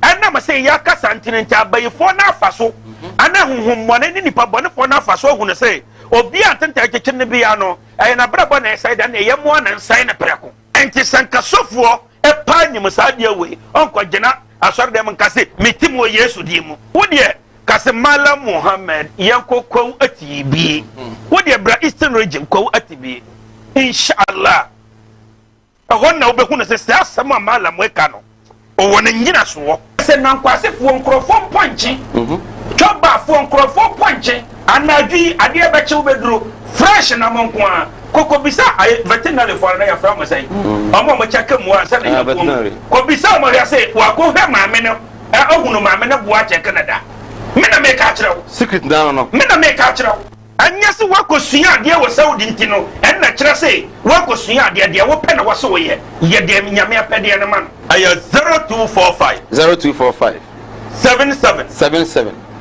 ena ma se ya kasa ntine nti abayifo na afaso ana honhom mone ni nipa bone fo na afaso hu ne se obi antentan kekye ne bia no na brabo na sai dan ye mo na nsai na preko enti sankasofo e pa nyim sa de we onko gina asor dem nkase metimo yesu di mu wo de kase mala muhammad yanko kwa atibi wo de bra eastern region kwa atibi inshallah agonna wo be hu na se asama mala mo eka no o wona nyina so se nan kwase fo nkrofo ponchi choba fo nkrofo ponchi anadwi ade be che wo beduru fresh na monko a koko bisa veterinary for na ya from say omo mo check mu ansa na ya ko bisa mo ya say wa ko hwe ma me no ohunu ma me no bo a check Canada me na me ka kire wo secret down no me na me ka kire wo anya se wa ko sua ade wo Saudi ntino en na kire say wa ko sua ade wo pe na wo so ye de nyame apede na man aya 0245 77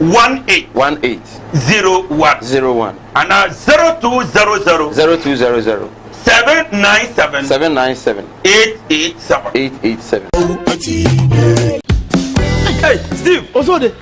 18 01 and 0200 797 887 Hey, Steve, Osode.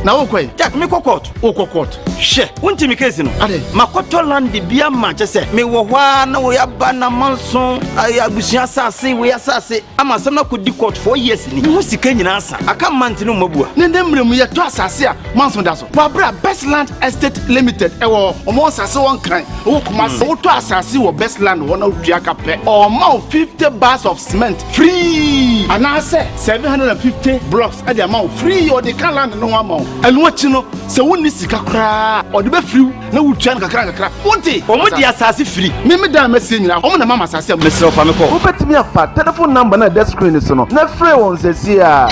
Na wo kwai. Jack me kokot. Wo kokot. She, wonti mi case no. Ade. Makoto land bia ma che se. Me wo hwa na wo ya ba na manson abusia asase we asase. Ama sam na ko di court 4 years ni. Wo sika nyina asa. Aka mant no mabua. Ne ndemrem ye to asase a manson da so. Wabra Best Land Estate Limited ewo omo asase won kan. Wo kuma se wo to asase wo Best Land wona odua ka pe. Omo 50 bars of cement free. Anase 750 blocks at the amount free or the can land no amount. Enu achi no se woni sika kra o de be free na wutua na kakra wonti omo di asase free me da mesi nyina omo na mama asase mesro fa me ko Ubetimi afa telephone number na the screen so no na free won sesi a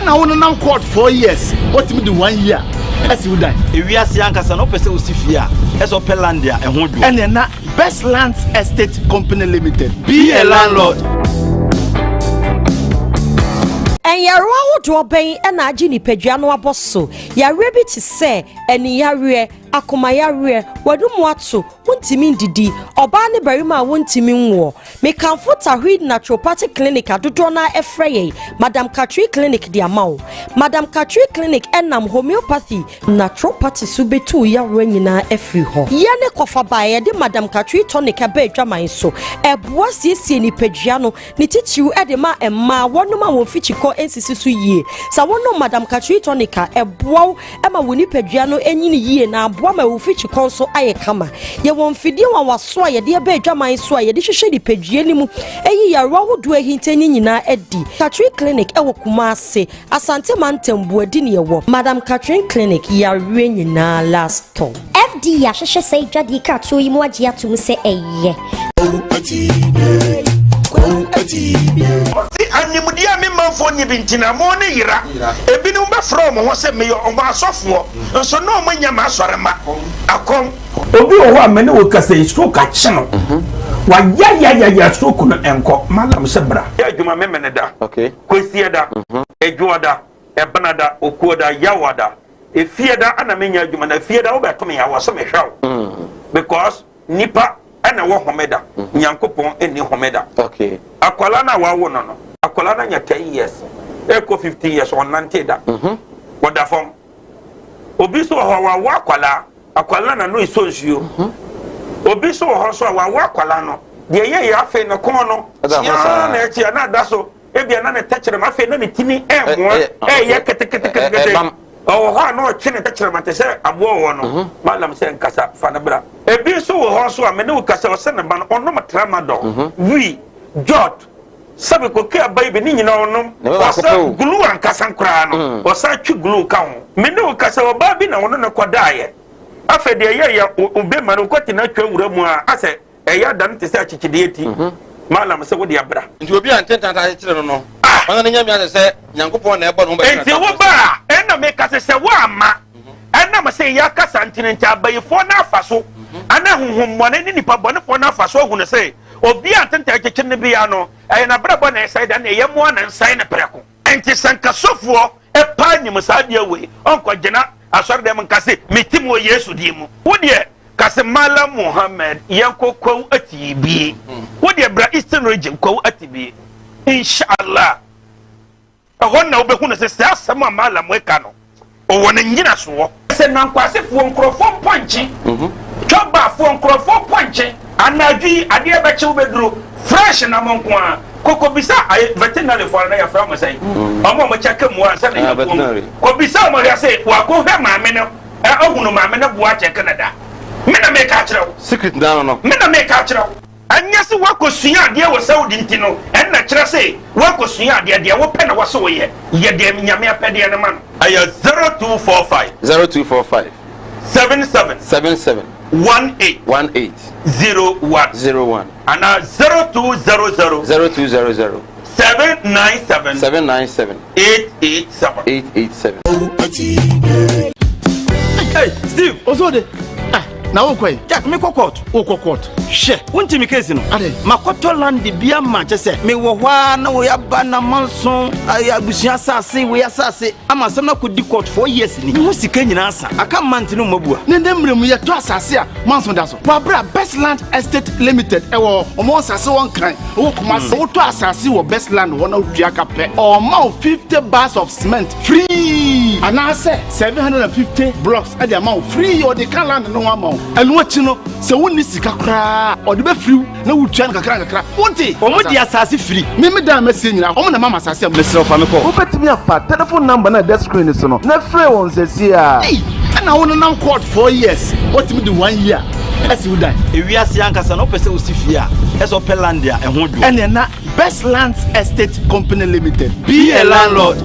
na won na court 4 years otimi di 1 year esi wo dai ewiase ankasa no pese osifia eso pelandia ehun du ene na Best Lands Estate Company Limited be a landlord. And Yarwa do obey and Ajini Pedriano Abosso, Yarebi to say, and Yarie, Akumayare, Wadumwatsu, Wuntimin Didi, Obani Berima Wuntimin War. May comfort a read naturopathic clinic at Dudrona Efraye, Madame Katri Clinic Diamau, Madame Katri Clinic Enam Homeopathy, Naturopathy Subetu Yarenina Efriho. Yane Kofa by the Madame Katri Tonic Abe Drama so, a boas yesi ni Pedriano, Nitichu Edema and Ma, one woman will feature NCC ye. Sawono Madame Katri Tonica, a bow, Emma Winnie Pedriano, any year now, Bwama will feature console aye kama. Ye won't feed you our swire, dear Bedjama and swire, this is shady Pedrianimu, a year raw do a hinting in our Eddie. Katri Clinic, Ewokumase, Asante Mantem Buedinia wo. Madame Katrin Clinic, ya ring na last tom. FD yasheshe say jadi ka to imwaji atum se eye. Animudia me manfo ni bintina mo ne yira ebinum be from ho se me yo asofo nso no manya ma asorema akom obi o ho amene wo kasa isko ka chino wa ya stroke no enko malam se bra ya adwuma me mene da okay kwesi da edwoda ebenada okuoda yawada efieda ana menya adwuma na fieda wo beto me yawo so me hwaw because nipa ana wo homeda nyankopon eni homeda okay akwala na wawo no akwala na nya 10 years eko 15 years on nanteda wada form obi so ho wa akwala na no isonsuo obi so ho so wa akwala no de ye ya afi no kon no ya na echi na da so ebia na ne techere ma afi na ne tini emo ye kete oh ha no chine techere ma te se abo wo no malam se nkasa fa na bra ebi so ho so a me ne wo kasa o se ne ba no ono matrama do wi jot sabe ko ke baby ni nyina onom wasa glue ankasa nkra no wasa twi glue ka ho me ne wo kasa o ba bi na wono ne kodaye afa de ye ya obe ma no kwati na twa wura mu a ase eya dan te se achichide eti malam se wo de abra nti obi antentan ta kire no no wana ne nyame se nyankopon na ebo no ba enti wo ba ena me kasa se wo ama ena ma se ya kasa ntinenta abayefo na afaso ana honhom mone ni nipa bone fo na afaso hu ne se obi antenta kekye ne bia no na brabo na sai da na ye mo na nsai na preko enti sankasofo pa nyim saa de we onko gena asori dem nkase metim wo Yesu di mu wo de kase mala Muhammad yankokwa atibi wo de bra Eastern region kwa atibi inshallah ahonna wo be hu no se asama mala mo eka no o wona nyina so se nankwase fo nkrofo ponche choba fo nkrofo ponche anadwi ade be che wo beduro fresh na monko a koko bisa veterinary for na ya fra mo sai omo mo check mu ansa na ya ko bisa mo ya say wa ko he ma me no ohunu ma me no boa check na da me na me ka kire secret down no me na me ka kire anya se wa ko sua ade wo saudi ntino en na kire say wa ko sua ade wo pe na wo so ye de nyame apede na man aya 0245 77 18 01 and 0200 797 887 Hey, Steve, Ozode. Na wo kwai. Jack, me kokot. Wo kokot. She, wonti mi case no. Ade. Makoto land bia ma che se me wo hwa na wo ya ba na manson abusia asase we asase ama sam na kodi court 4 years ni. Wo sika nyina asa. Aka mante no mabua. Ne ndemrem ye to asase a manson da so. Wabra Best Land Estate Limited ewo omo asase won kan. Wo kuma se wo to asase wo Best Land wo na dua ka pe. O ma 50 bars of cement free. Anase 750 blocks at the amount free or the can land no amount. Enu achi no se woni sika kra o de be free na wutua na kakra wonti omo di asase free me da mesi nyina omo na mama asase am mesro fa me ko Ubetimi afa telephone number na desk screen so no na free won sesi a na won na court 4 years otimi di 1 year esi wo dan ewiase ankasa no pese osifie a eso pelandia ehwo do ene na Best Lands Estate Company Limited be a landlord.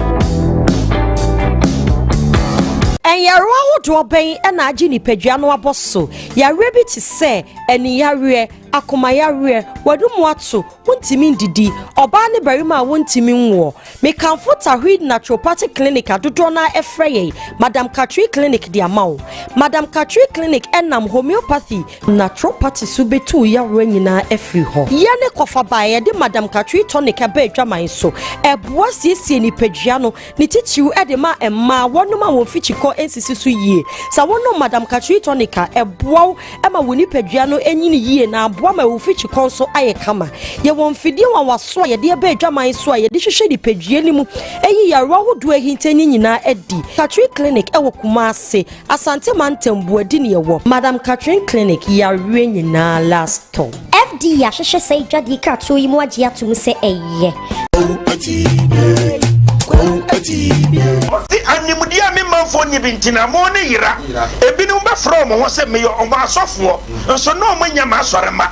And ya roho ben na agi ni padua no aboso ya rebi ti se eni ya re akoma ya re wadum ato wontimi ndidi oba ne barima wontimi nwo me kanfo tahwid naturopathic clinic adodo na efreye Madam Katri clinic di amawo Madam Katri clinic enam homeopathy naturopathy subetu ya re nyina efri ho ye ne kofa ba ye de Madam Katri tonic aba adwaman so eboa siesie ni padua no ni titiw e de ma emma wonoma won fichiko ensisi so yie sa wono Madam Katri tonic eboa ema woni padua no enyini yie na aboa ma wo fichiko so aye kama ye won fidie wa waso ye de aba adwaman so ye de hwehwe di padua ni mu eyi ya rohodo ahintani nyina edi Katri clinic ewo Kumase Asante Mantembu adi ne yewo Madam Katri clinic ya re nyina last ton FD ya hwehwe sei dwade ka to yi mu agye atum se eye Oti animdia me manfo nyi bintina mo ne yira ebinu be from ho se me yo omo asofo nso no mo nya ma asore ma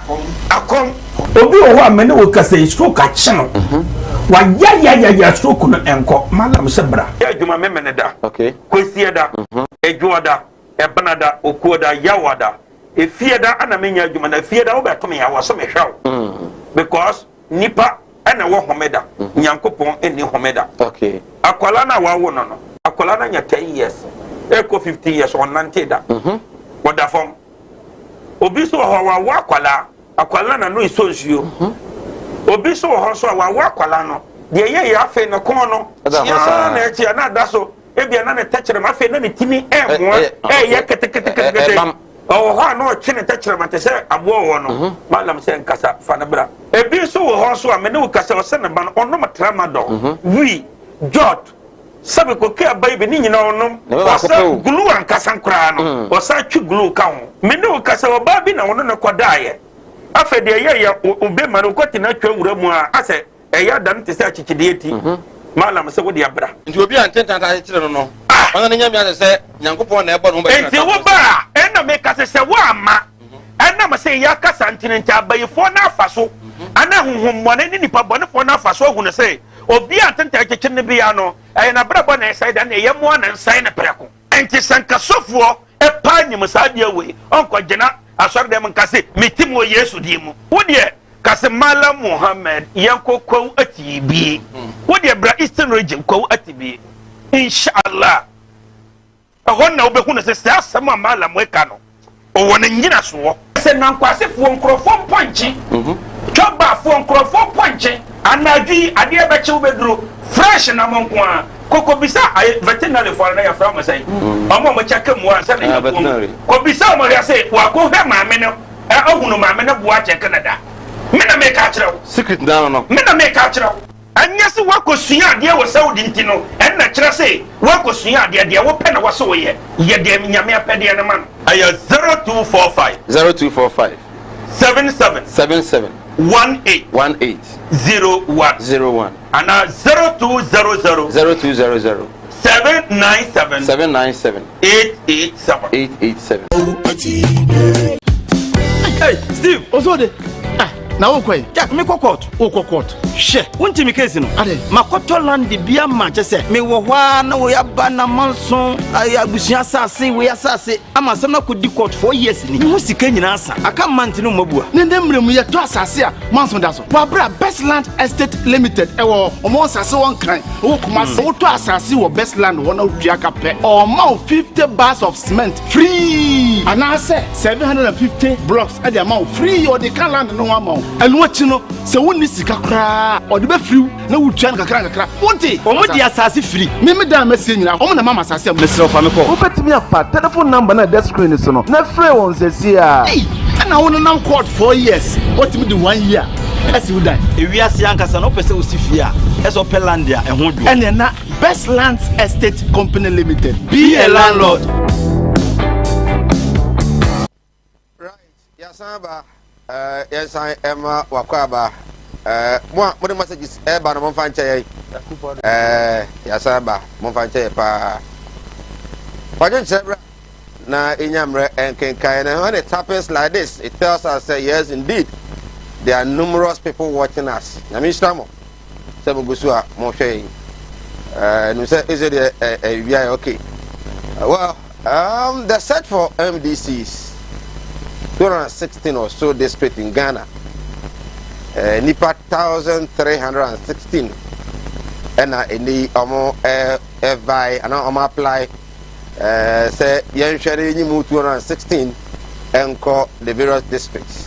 akom obi o ho amene wo kasa stroke a chino wa ya stroke no enko malam se bra ya adwuma me mene da okay kwesi da edwo da ebana da okuoda yawada efie da ana menya adwuma na efie da wo be to me ya wo so me hwaw because nipa ana wo homeda nyankopon eni homeda okay akwala na wawo no akwala na nya 10 years eko 50 years on 90 da woda fom obi so ho wawo akwala na no iso nsuo obi so ho so wawo akwala no de ye ya afi no kon no ya na echi na da so ebia na ne techere ma afi na ne timi emo ye kete oh ha no chine techere ma te se abo wo no malam se nkasa fa na bra ebi so ho so a me ne ukasa o se ne ba no ono matrama do wi jot sabe ko ke baby ni nyina onom wasa glue ankasa nkra no wasa twi glue ka ho me ne ukasa o ba bi na wono ne kodaye afa de ye obe ma no kwati na twa wura mu a ase eya dan te se achichide eti malam se wo de abra nti obi antenta ta kire no no ona nya mi ase nyankopon na ebo no ba enti wo ba ena me kase se wo ama ena ma se ya kasa ntinenta abayefo na afaso ana honhom mone ni nipa bone fo na afaso hu ne se obi antenta keke ne bia no na brabo na side na ye mo na nsan na preko enti sankasofo e pa nyim saade we onko gena asor dem nkase metim wo Yesu di mu wo de kase mala Muhammad yankokwa atibi wo de bra Eastern region kwa atibi inshallah ahonna obehu ne se asama mala mo eka no o wona nyina so se nankwase fo nkrofo ponche choba fo nkrofo ponche anadwi ade abeche wo beduro fresh na monko a koko bisa veterinary for na ya fra mo say omo mo check mu an say na ko bisa mo ya say wa ko hwe maame no ohunu maame no bo a check na da me na me ka kire secret down no me na me ka kire anya se wa ko sua ade wo saudi ntino en na kire say wa ko sua ade wo pe na wo so ye de nyame apede na man aya 0245 77 18 01 and 0200 797 887. Hey, Steve, Osode. Na wo kwai. Jack, me kokot. Wo kokot. She, wonti me case no. Ade. Makoto land bia ma che me wo hwa na wo ya ba na manson abusia asase we asase ama sam na kodi court 4 years ni. Wo sika nyina asa. Aka mant no mabua. Ne ndemrem ye to asase a manson da so. Wa bra Best Land Estate Limited ewo omo asase won kan. Wo kuma se wo to asase wo Best Land wona odua ka pe. O ma 50 bars of cement free. Ana se 750 blocks ade ma free or the can land no ma. Enu achi no se woni sika kra o de be free na wutua na kakra wonti omo di asase free me da mesi nyina omo na mama asase am mesro fa me ko Ubetimi afa telephone number na desk screen so no na free won sesi a na won na court 4 years otimi di 1 year esi wo dan ewiase ankasa no pese osifie a eso pelandia ehun do ene na Best Lands Estate Company Limited be a landlord. Right, yasaba yes I am wakwaba mo the messages ba no mfa nche yasaba mo mfa nche pa wajen chebra na inyamre enkenkan na when it happens like this it tells us say yes indeed there are numerous people watching us na mi stramo se mo gusu a mo hwe no say is it okay well the search for MDCs 216 or so district in Ghana. Nipa 1,316. And any omo vai and omo apply. Say yen share ni mu 216 and call the various districts.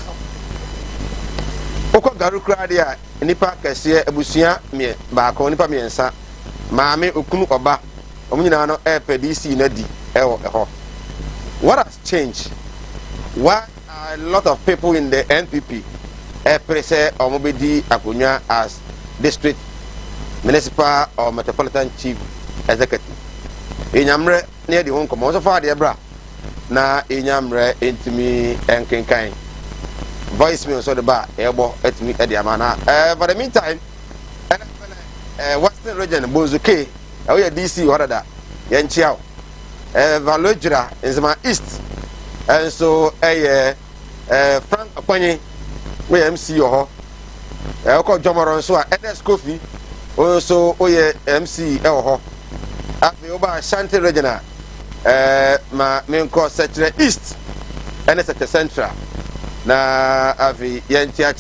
Oko garu kradia nipa kese ebusia me ba ko nipa miensa. Maame okunu oba. Omo nyina no PDC na di ewo eho. What has changed? Why a lot of people in the NPP present Omobedi Akunya as district, municipal or metropolitan chief executive. Inyamre near the home command so far the bra na inyamre intimi enkenkan voice me so the bar ebo etimi e the amana for the meantime western region Bozuke we DC order yenchiao Valojira in the east and so Frank Akwanye we MC ho ko Jomoron so NS Kofi so oye MC ho afi oba Ashanti regional ma menko sector east and sector central na afi yentia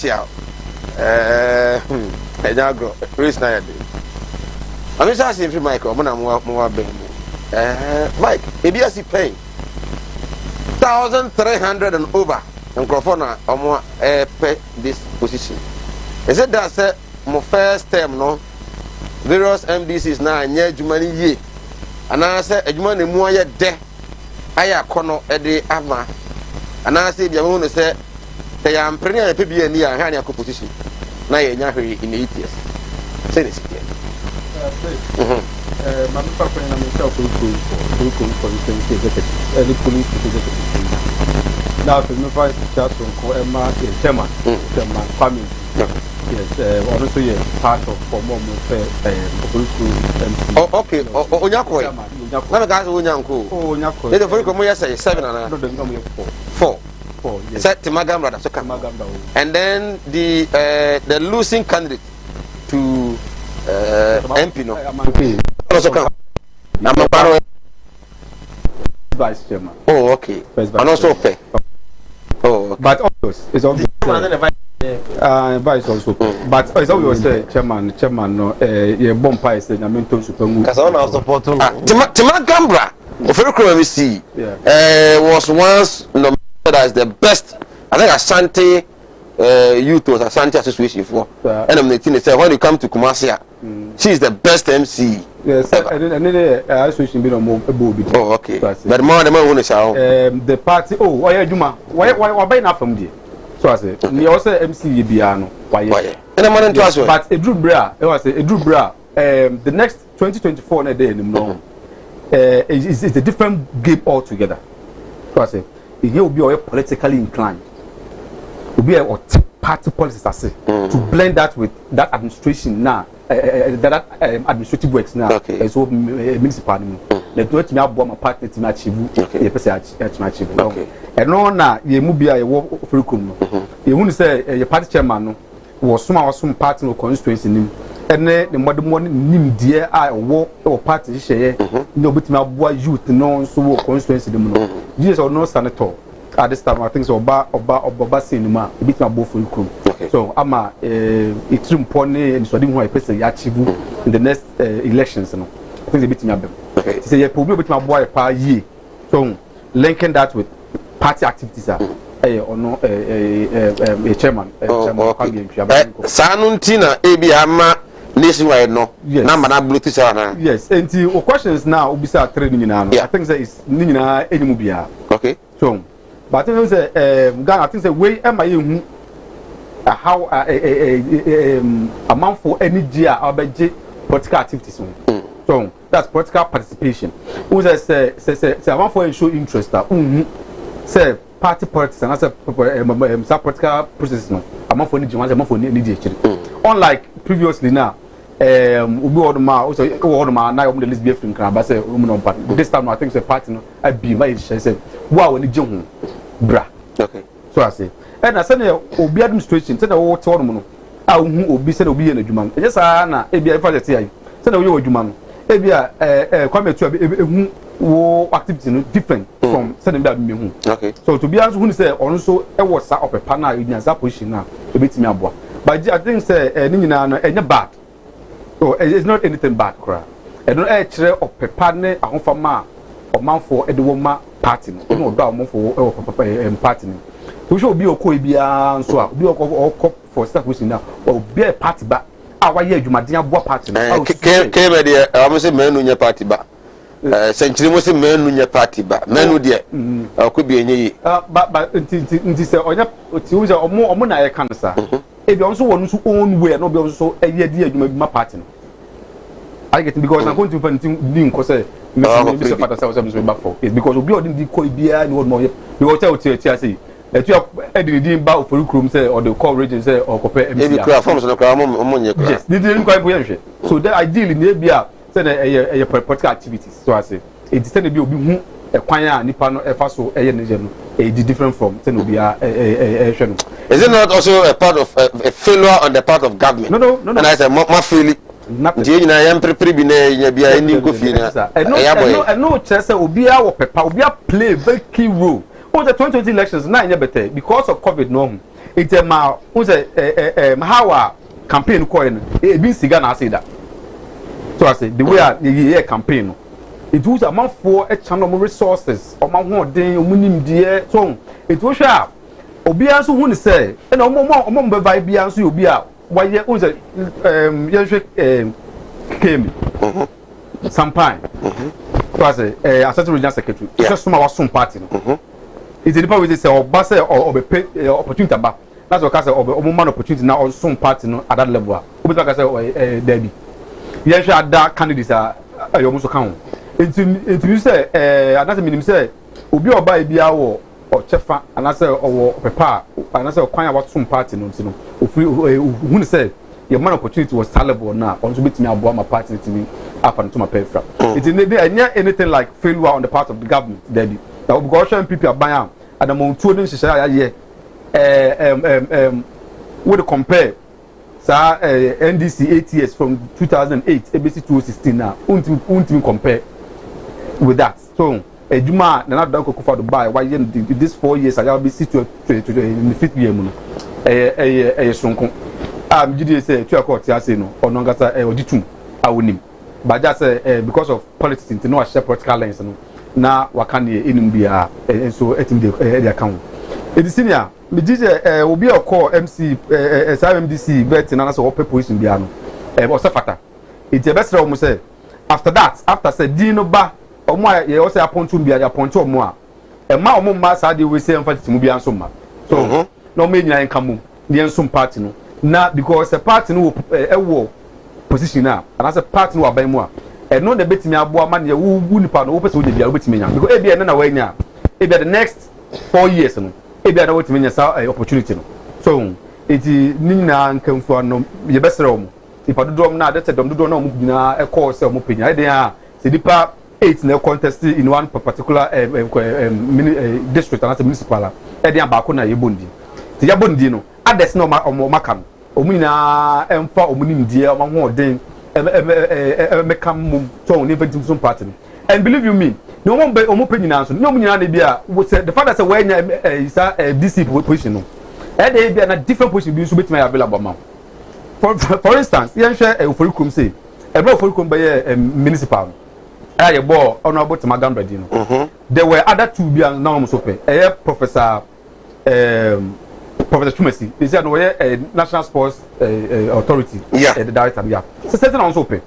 ejago Chris na yade ami sa si free mic o mo na mo ben Mike ebiasi pay 1,300 and over and Crofona or this position. Is it that say my first term no various MDCs now near Jumani ye and I say a Jumani Moya de Aya Kono Ede Ama and I say the woman say they are pretty a PB and near Hania position. Now you're in 8 years. Say this again. My papa and myself will go for the police executive. Now, the vice chancellor called Emma Chairman Kwame. Yes, honestly, part of former police. Oh, okay. Oh, Nyako. Let me guys, Nyako. Oh, Nyako. The very common say 7 and 4. Set to Magam brother. And then the losing candidate to MP no. Also come. Vice chairman. Oh, okay. And also pay. Oh, okay. But obvious, it's obvious. Vice also. But it's obvious, chairman, no, yeah, bomb pies, I mean, to super move. Because I want to support him. Timagambra, was once nominated as the best. I think Ashanti youth was Ashanti Association for. And I'm 18. When you come to Kumasi, she is the best MC Yes, and then association been on more bobby. Oh, okay. But more than one is the party. Oh, why Juma? Why buy enough from there? So I say, you also MC Biano. Why? And I'm on to but a Drew Bra, it was a Drew Bra. The next 2024 a day, no, it's a different game altogether. So I say, he will be politically inclined. Will be a party policies, I say, to blend that with that administration now. That administrative works now. Okay. So municipality. The do it me abo my partner to achieve. You person achieve. Okay. And no na ye mu bia ye wo ofurikum no. Ye hu ni say ye party chairman no was some party no constituency nim. Ene the modern nim die a wo party hye no betimi abo youth no so wo constituency nim no. Jesus or no senator. At this time I think so oba cinema betimi abo ofurikum. So ama extreme pony and so dim who person achieve in the next elections no. I think they betimi abem. Okay. Say you probably betimi abo pa ye. So linking that with party activities are or no a chairman Sanuntina ebi ama nationwide no number na blue teacher na. Yes, and the questions now obisa training na no. I think say is ni nyina enimu bia. Okay. So but I think say Ghana I think say way am I hu how amount for any year abeje political activities. So that's political participation. Who say amount for show interest say party politics and say political process no amount for any amount for any unlike previously now ubi oduma o say oduma na the list be free kan ba say no party this time I think say party no I be my say wow ni je ho bra. Okay. So I say and I say obi administration say na wo te odum no a hu obi say obi ye na dwuma no just na e bia ifa say say na wo ye dwuma no e bia kwame tu hu wo activity no different from sending that me hu. Okay. So to be honest who say on so e was sa opepa na e nya position na e betimi aboa. But I think say ni nyina no enye bad. So it's not anything bad kra. E don't kire opepa ne ahofama omanfo e de wo ma party no. No do amanfo party no. To show obi okọ bia so a obi okọ for staff position na obi a party ba a wa ye adwumaden aboa party no. Ke me de am say menu nya party ba. Century mo se menu nya party ba menu de ko bi enye yi but nti se onya ti wo se omo na ye kan sa e bi on so wonu so own way no bi on so e ye di adwuma bi ma party no I get because I'm going to find thing ko say me se fata say so back for it's because obi odin di ko bia ni wonu because tell ti say e tu e di ba ofori krom say or the call region say or compare MC e bi kra forms no kra mo nye kra yes di ko bo ye so that ideally na bia say na political activities so I say it is be obi hu e kwan a nipa no e fa so e ye ne je no e different from say no bia hwe no. Is it not also a part of a failure on the part of government? No. And I say ma fail nti nyina yam prepare bi na nya bia ni kofi na no chance obi a wo pepa obi a play very key role on the 2020 elections na nya better because of COVID no it ma who say how our campaign ko no e bi siga na say that. So I say the way a campaign no it was a month for a channel of resources or my one day winning dear so it was sharp obi anso hu ni say e na omo be vibe bi anso obi a why ye o say came Sampan so I say assistant regional secretary just some our some party no it's the people we say oba say or be pay opportunity ba that's what I say omo man opportunity now on some party no at that level obi talk say Debbie yes that candidates are almost count it you say another minimum say obi oba e bia wo or chefa and I say or pepa and I say kwan about some party no ntino who say your man opportunity was sellable now on to me aboa my party to me up and to my pay from it is anything like failure on the part of the government Debbie that we go show people buy and the amount to share would compare NDC 8 years from 2008 ABC 2016 now won't compare with that so Juma na don ko for Dubai why this 4 years I be see to in the 5th year mu no sonko gidi say tu akọ ti ase no ono ngata oditum awonim but just because of politics into no share political lines no na waka ne enum bia so etim de account e di senior me gidi obi akọ MC SMDC bet na so open position bia no o se fata it e best o mo say after that after say dino ba omo ye o say apontu bia ya pontu omo a e ma omo ma sa de we say emphasize mu bia nso ma so no me nyina enka mu de nso party no na because the party no wo position na and as a party no aban mu a e no de betimi abo ama ne wu nipa no wo pese wo de bia wo betimi nya because e bia na wa nya e bia the next 4 years no e bia na wo betimi nya sa opportunity no so eti nina nkamfo no ye besere omo ipa dodom na de dom dodo na omo gina e call say omo penya e den a se dipa 8 na contest in one particular district and municipal e den ba ko na ye bondi ti ya bondi no ades na omo maka no omo nyina emfa omo nimdie omo ho den meka mum so ni victim some party and believe you me no omo penya so no omo nyina na bia the father say we nya DC position no they be a different position be so bit my available ma for instance yen share oforikum say e bro oforikum be municipal e ye bo honorable Timagamba di no there were other two be na am so pe professor Chumesi they say no we national sports authority the director yeah so certain on so pe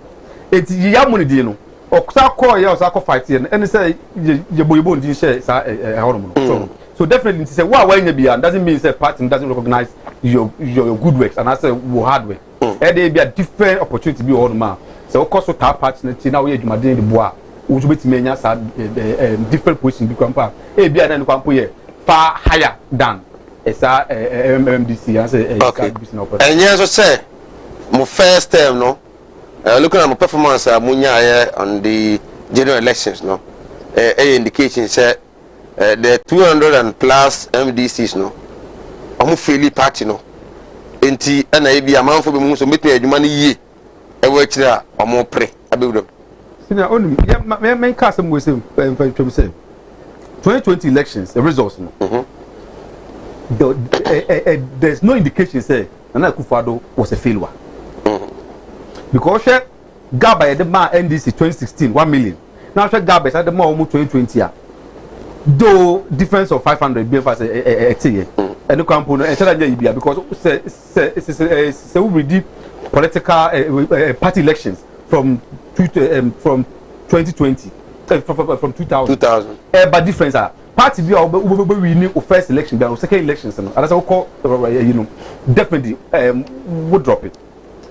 it ya money di no okusa call ya osa call fight here and say ye boyebo ndi share sa honorable so definitely say why nya bia doesn't mean say party doesn't recognize your good works and I say your hard work there be a different opportunity be all man so of course so that party na we adwumaden de boa wo so betime nya sa different position be kwampa e bia na kwampo ye far higher than esa MMDC and say business opportunity and yes so say my first term no looking at my performance munya on the general elections no indication say the 200 and plus MDCs no omo fairly party no enti na e bia manfo be mu so metu adwuma no yie e wo akira omo pre abewdom sina onum me ka some we say twem say 2020 elections the results no there's no indication say Nana Akufo-Addo was a failure because Gaba the man NDC 2016 1 million now Gaba at the more almost 2020 though difference of 500 be fast and no campo no because say we read political party elections from 2020 from 2000 but difference party be we need first election but second elections and that's how call definitely would drop it.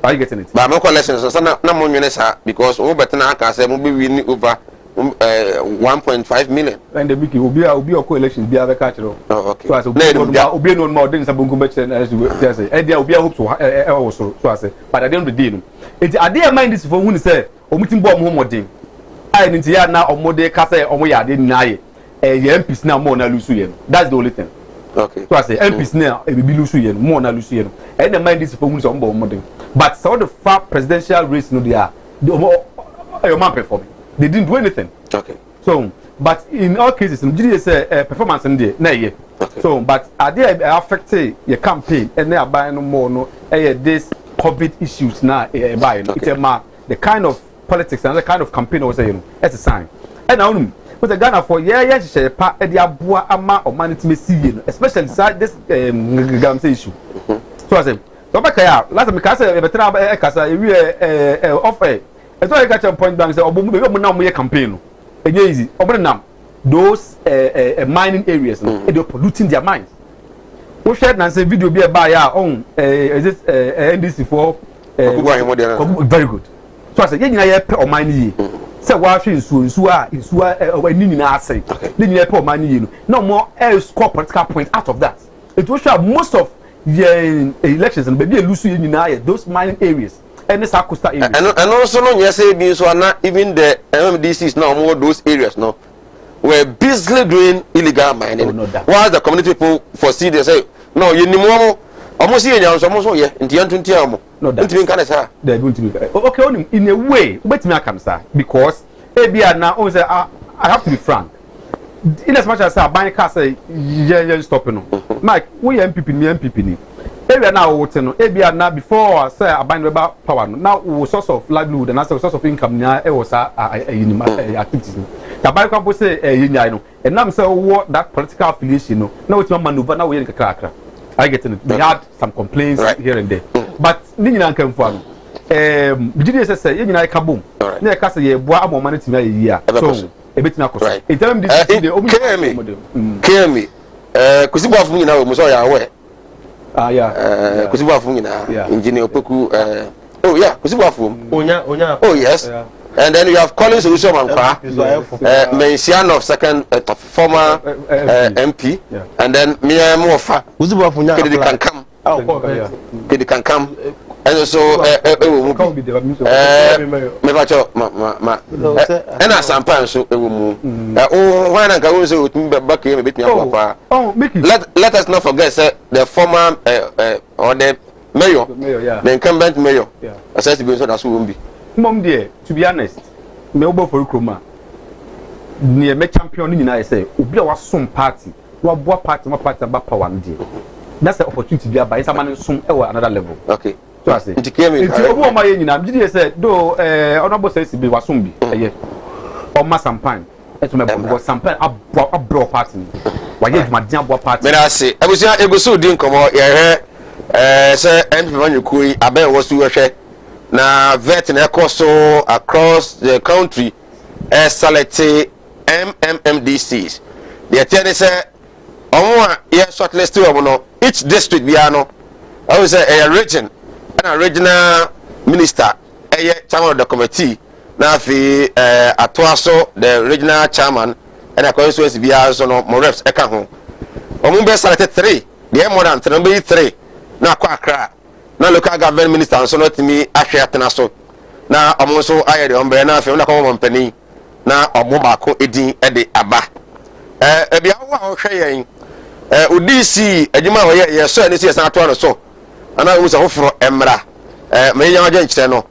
Are you getting it? But I'm elections so na mo nwene sa because we better na aka say mo be win over 1.5 million and the big obi co-election be ave catch no okay so as obi no more than sabunku be say e dia obi hope so so as but at the end of the day no it are there mind this for who say omutim bo mo modern ai nti ya na omode ka say omo ya de na ye MPs na mo na lusu ye that's the only thing okay so as MPs na e be lusu ye mo na lusu ye and the mind this for who say ombo modern but so the far presidential race no they are your man performing. They didn't do anything. Okay. So, but in all cases, you say performance in there, okay. So, but are they affecting your campaign and they are buying no more? No, this COVID issues now, buying. It's the kind of politics and the kind of campaign was saying. That's a sign. And now, with the Ghana for share part the abua ama or money to see, especially inside this issue. So I say, so back here. Last time I said, we offer. And so I got your point blank say obo now we campaign no easy obo nam those mining areas no they are polluting their mines we shared na say video be about ya on is this NDC for very good so I say you nyina pe o mine yi say wa hwe nsuo ani nyina asay ni nyina pe o mine yi no no more score political points out of that it will show most of the elections and be lose you nyina those mining areas and this Acosta area. And also, no, yes, even the MMDCs now more those areas no were busily doing illegal mining. While the community people foresee they say, no, you need more. Almost here, almost here. In the end, no, that's they're going to be okay. In a way, wait me, I can say because now I have to be frank. In as much as I buy car say, yeah, stopping. Mike, we MPP. Area now what no ebia na before say aban about power now we source of livelihood and as a source of income nya e was activities no the buy campo say yinya no and now say what that political affiliation no now we maneuver now we kakra I get it we had some complaints here and there but ni nyina nkamfo no Jide say you nyina ka bom na e ka say ye boa amoma na tima ye ya so e betina koso in term this the kemi kusibu afu nyina we so ya we kusibu afu nyina engineer Opoku oh yeah kusibu afu onya oh yes and then you have Colin Solution Mankwa mention of second former MP and then me Mofa kusibu afu nya can come can come and so me bacho ma ena sampan so ewu why na ka wo so back here me betnya papa let us not forget say the former or the mayor the incumbent mayor assess be so that so won be mom there to be honest me obo for kroma ne me champion ni na say obi a wasom party wa boa party ma party ba power ndi that's the opportunity be by someone sum e another level okay so I say nti obo ma ye nyina gidi say do honorable say be wasom bi eye o ma sampan e to me bo sampan abro party wa ye dwuma dia bo party me na say abusia egusu di nkomo ye say MP Manyukui aben wo su hwe na vet na ekoso across the country selected MMMDCs the tell say onwa ye shortlist we no each district bia no I will say a region and a regional minister chairman of the committee na fi atoaso the regional chairman and a constituency bia so no more reps eka ho omu be selected 3 the more than 3 na kwa Accra na local government minister so not me ahwe atena so na omu so aye de ombe na fi na ko mo mpani na omu baako edin de aba bia wo a wo hwe yen udisi adwuma ho ye so ani si san ato no so ana wo so foforo emra me nya waje nkyere no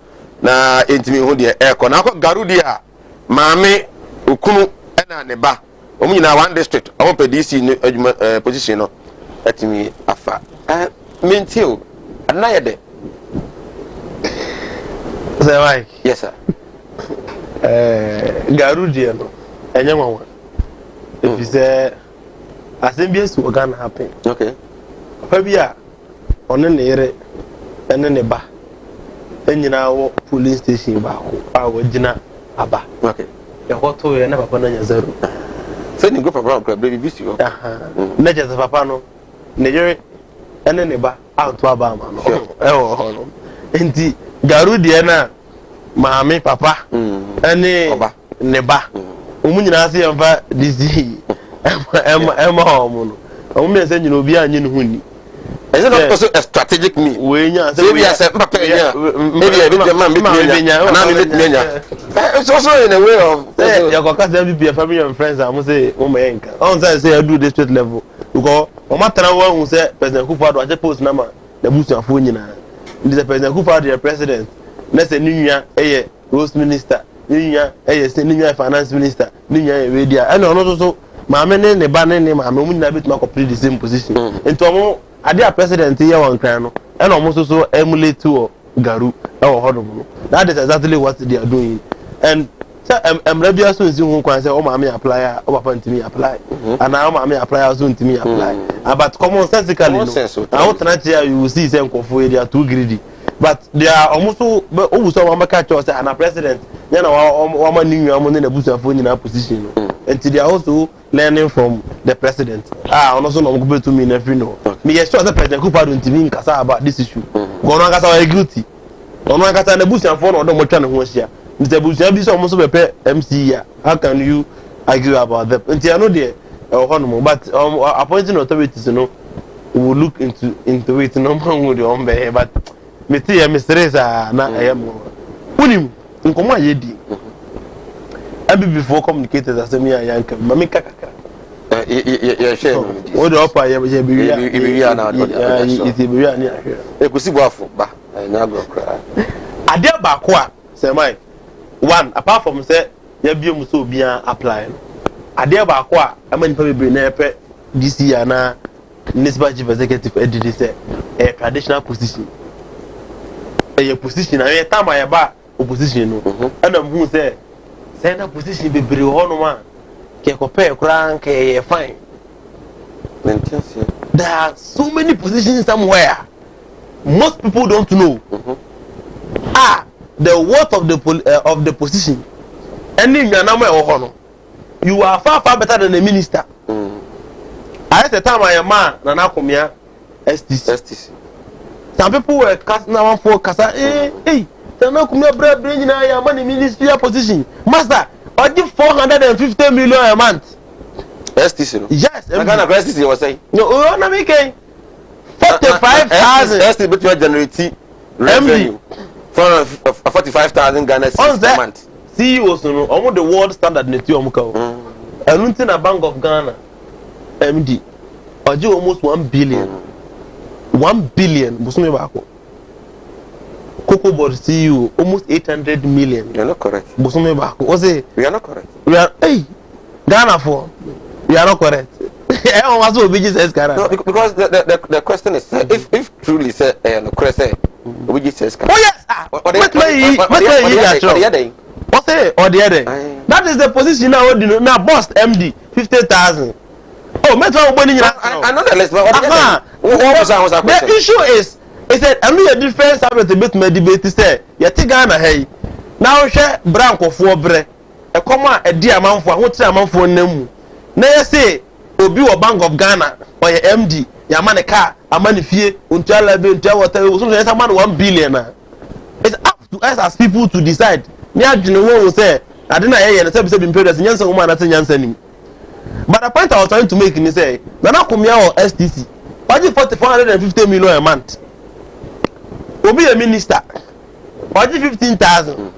na entimi hu de eko na ko garudi a maame okunu na ne ba omu nyina one district omu PDC adwuma position no atimi afa mentio ana ye de say why yes sir garudi no enye nwa if you say assemblies will gonna happen okay Fabia on ne yere ene ne ba enyina wo police station ba ko a wagina aba okay e hoto ye na papa na nya zero say ni go program club baby bisi o na je papa no ne yere ene ne ba out aba ma no wo ho no enti garudi na maami papa ene ne ba omunyina ase yamfa disi Emma Homono. I mean, send you be a new honey. Is it also a strategic me? When you say we are maybe I did the man between and I'm in it. It's also in a way of your cousin be a family and friends. I must say, oh, my anchor. On say I do this straight level. Because no matter one who said President Kufuor, I just post number the boost of phone. This is President Kufuor, the president. Let's say New Year, a Rose Minister, New Year, a finance minister, New Year, radio, and also. Maame ne ba ne maame mu nyina betu complete the same position ento omo ade a president here wan kran no e na omo so emulate to garu e wo hodom no that is exactly what they are doing and so emra bia so nsi hu kwan say o maame apply o papa ntimi apply and o maame apply so ntimi apply but common sensically no na what na here you will see say nkofo they are too greedy but they are almost so obuso wa maka cho say na president na wa ma ninwa mo ne na busafo nyina position no and they are also learning from the president also no go to me every no me yes sure the president Kufuor don't mean kasa about this issue go no kasa wa guilty ono kasa na busafo no do mo twa ne ho hia Mr. Busia bi so almost be MC ya how can you argue about that and I know there but appointing authorities no will look into it no man would on be but me see me stress na am unim nkomo ayedi abi before communicators asemi yanka mami kakaka ya share o do opa ya be ya na do iti be ya ni ahwe ekusi boafo ba nya go kra ade ba ko a say my one apart from say ya biem so obia apply ade ba ko a amanipa bebre na epe this year na municipal chief executive edit say a traditional position a position na e time ya ba opposition no and am who say na position bebre ho no ma ke ko pe kran ke fine there are so many positions somewhere most people don't know the worth of the position any nyanamo e ho no you are far better than a minister. I the time I am man na akomia STC. Some people were casting now for kasa hey na akomia bring na ya man ministerial position master I give 450 million a month. STC no? Yes. I can't STC was saying. No, na me ken 45,000 STC but you generate revenue for 45,000 Ghana cedis a month. CEOs no omo the world standard na ti omo ka o. Enunti na Bank of Ghana MD oje almost 1 billion. 1 billion busumi baako. Cocoa Board CEO almost 800 million. You are not correct. Busumi baako. O say we are not correct. We are Ghana for we are not correct. No, because the question is if truly say correct say we says oh yes what say or the other that is the position now boss MD 50,000 oh metro I know the list but what was our question? The issue is said I mean a difference about the bit debate say you take Ghana hey now share branko for bre e come a di amanfo a ho tire amanfo nnamu na you say obi wo Bank of Ghana or your MD ya man car amani fie unto alabe unto water so say man 1 billion na it's up to us as people to decide me adwene wo say ade na ye say be imperial nyansa wo man na nyansa nim but the point I was trying to make ni say na komia or STC waji 450 million a month obi a minister waji 15,000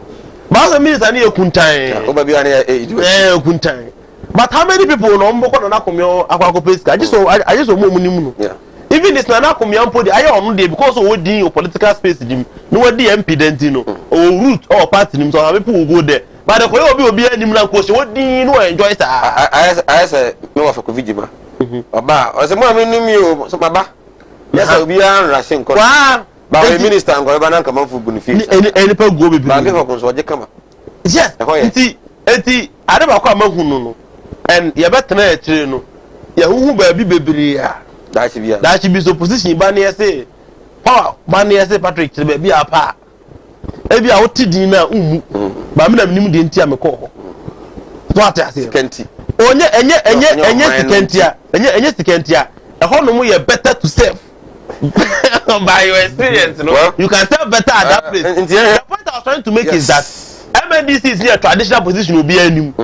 but the minister ni ekuntan oba bi ana ekuntan. But how many people no mboko na komio akwako pesika? I just mo munimu no. Yeah. Even this na komio mpodi aye onu dey because we dey in political space dim. No we dey MP denti no. Or root or party nim so people will go there. But the koyo obi anim na ko se we dey no enjoy sa. I say me wa for covid ma. Oba o se mo amenu o so baba. Yes obi an rashin ko. Wa ba we minister ngo ba na nka manfu benefit. Any pa go be. Ba ke ko so je kama. Yes. Enti ade ba ko amahunu no. And you better na etire no ya huhu ba bi bebre ya that should be so position ba na say power ba na say Patrick tire ba bi apa e bi a wotidi na umu ba me na nim de ntia me ko so ata say kenti enye sikentia enye sikentia e ho no mo ye better to serve by your experience no well, you can serve better at that place the point I was trying to make is that MNDC is near traditional position obi anim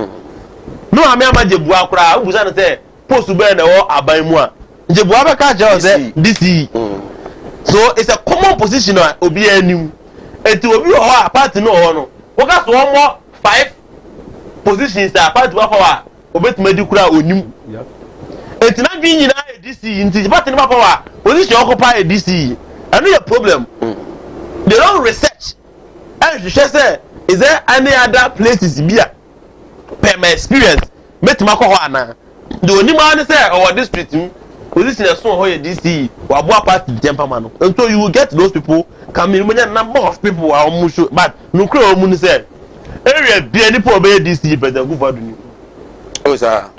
no ame amajebu akura ubuza na say post be na wo aban mu a njebu abeka je say DC so it's a common position obi anim eti obi ho a party no ho no wo ka so mo 5 positions a party wa power obetuma di kura onim eti na bi nyina DC nti party no power position occupy DC and no problem they don't research and she say is there any other places bia per my experience metima ko ho ana the only man say our district position is so hoye DC wa bo party jempama no and so you will get those people coming number of people are almost but no kro mu ni say area bia ni po be DC president Kumawood ni oh sir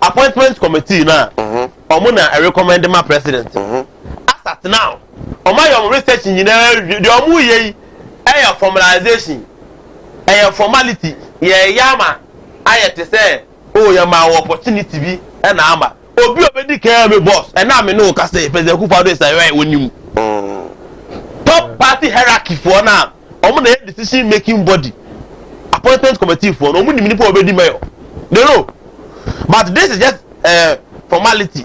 appointment committee na omo na recommend my president as at now omo your research nyina the omo ye formalization a formality ye yama ayete say oh ya ma opportunity bi na ama obi obedi kan me boss na me no ka say president Kumawood is right wonim top party hierarchy for na omo na decision making body appointment committee for no omo ni people obedi mayor they know but this is just formality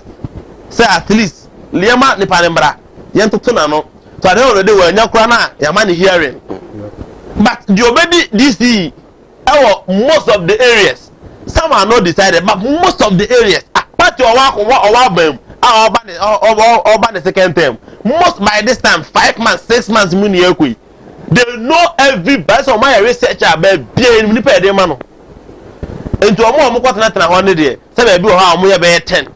say at least liema ni panembra yentoto na no so I don't already we nyakura na ya man hearing but the obedi DC most of the areas some are not decided but most of the areas party owa bam oba the second term most by this time 5 months 6 months muni ekwe they know every best of my researcher about be ni pe dey man into omo kwatana 100 there say be o ha omo ye be 10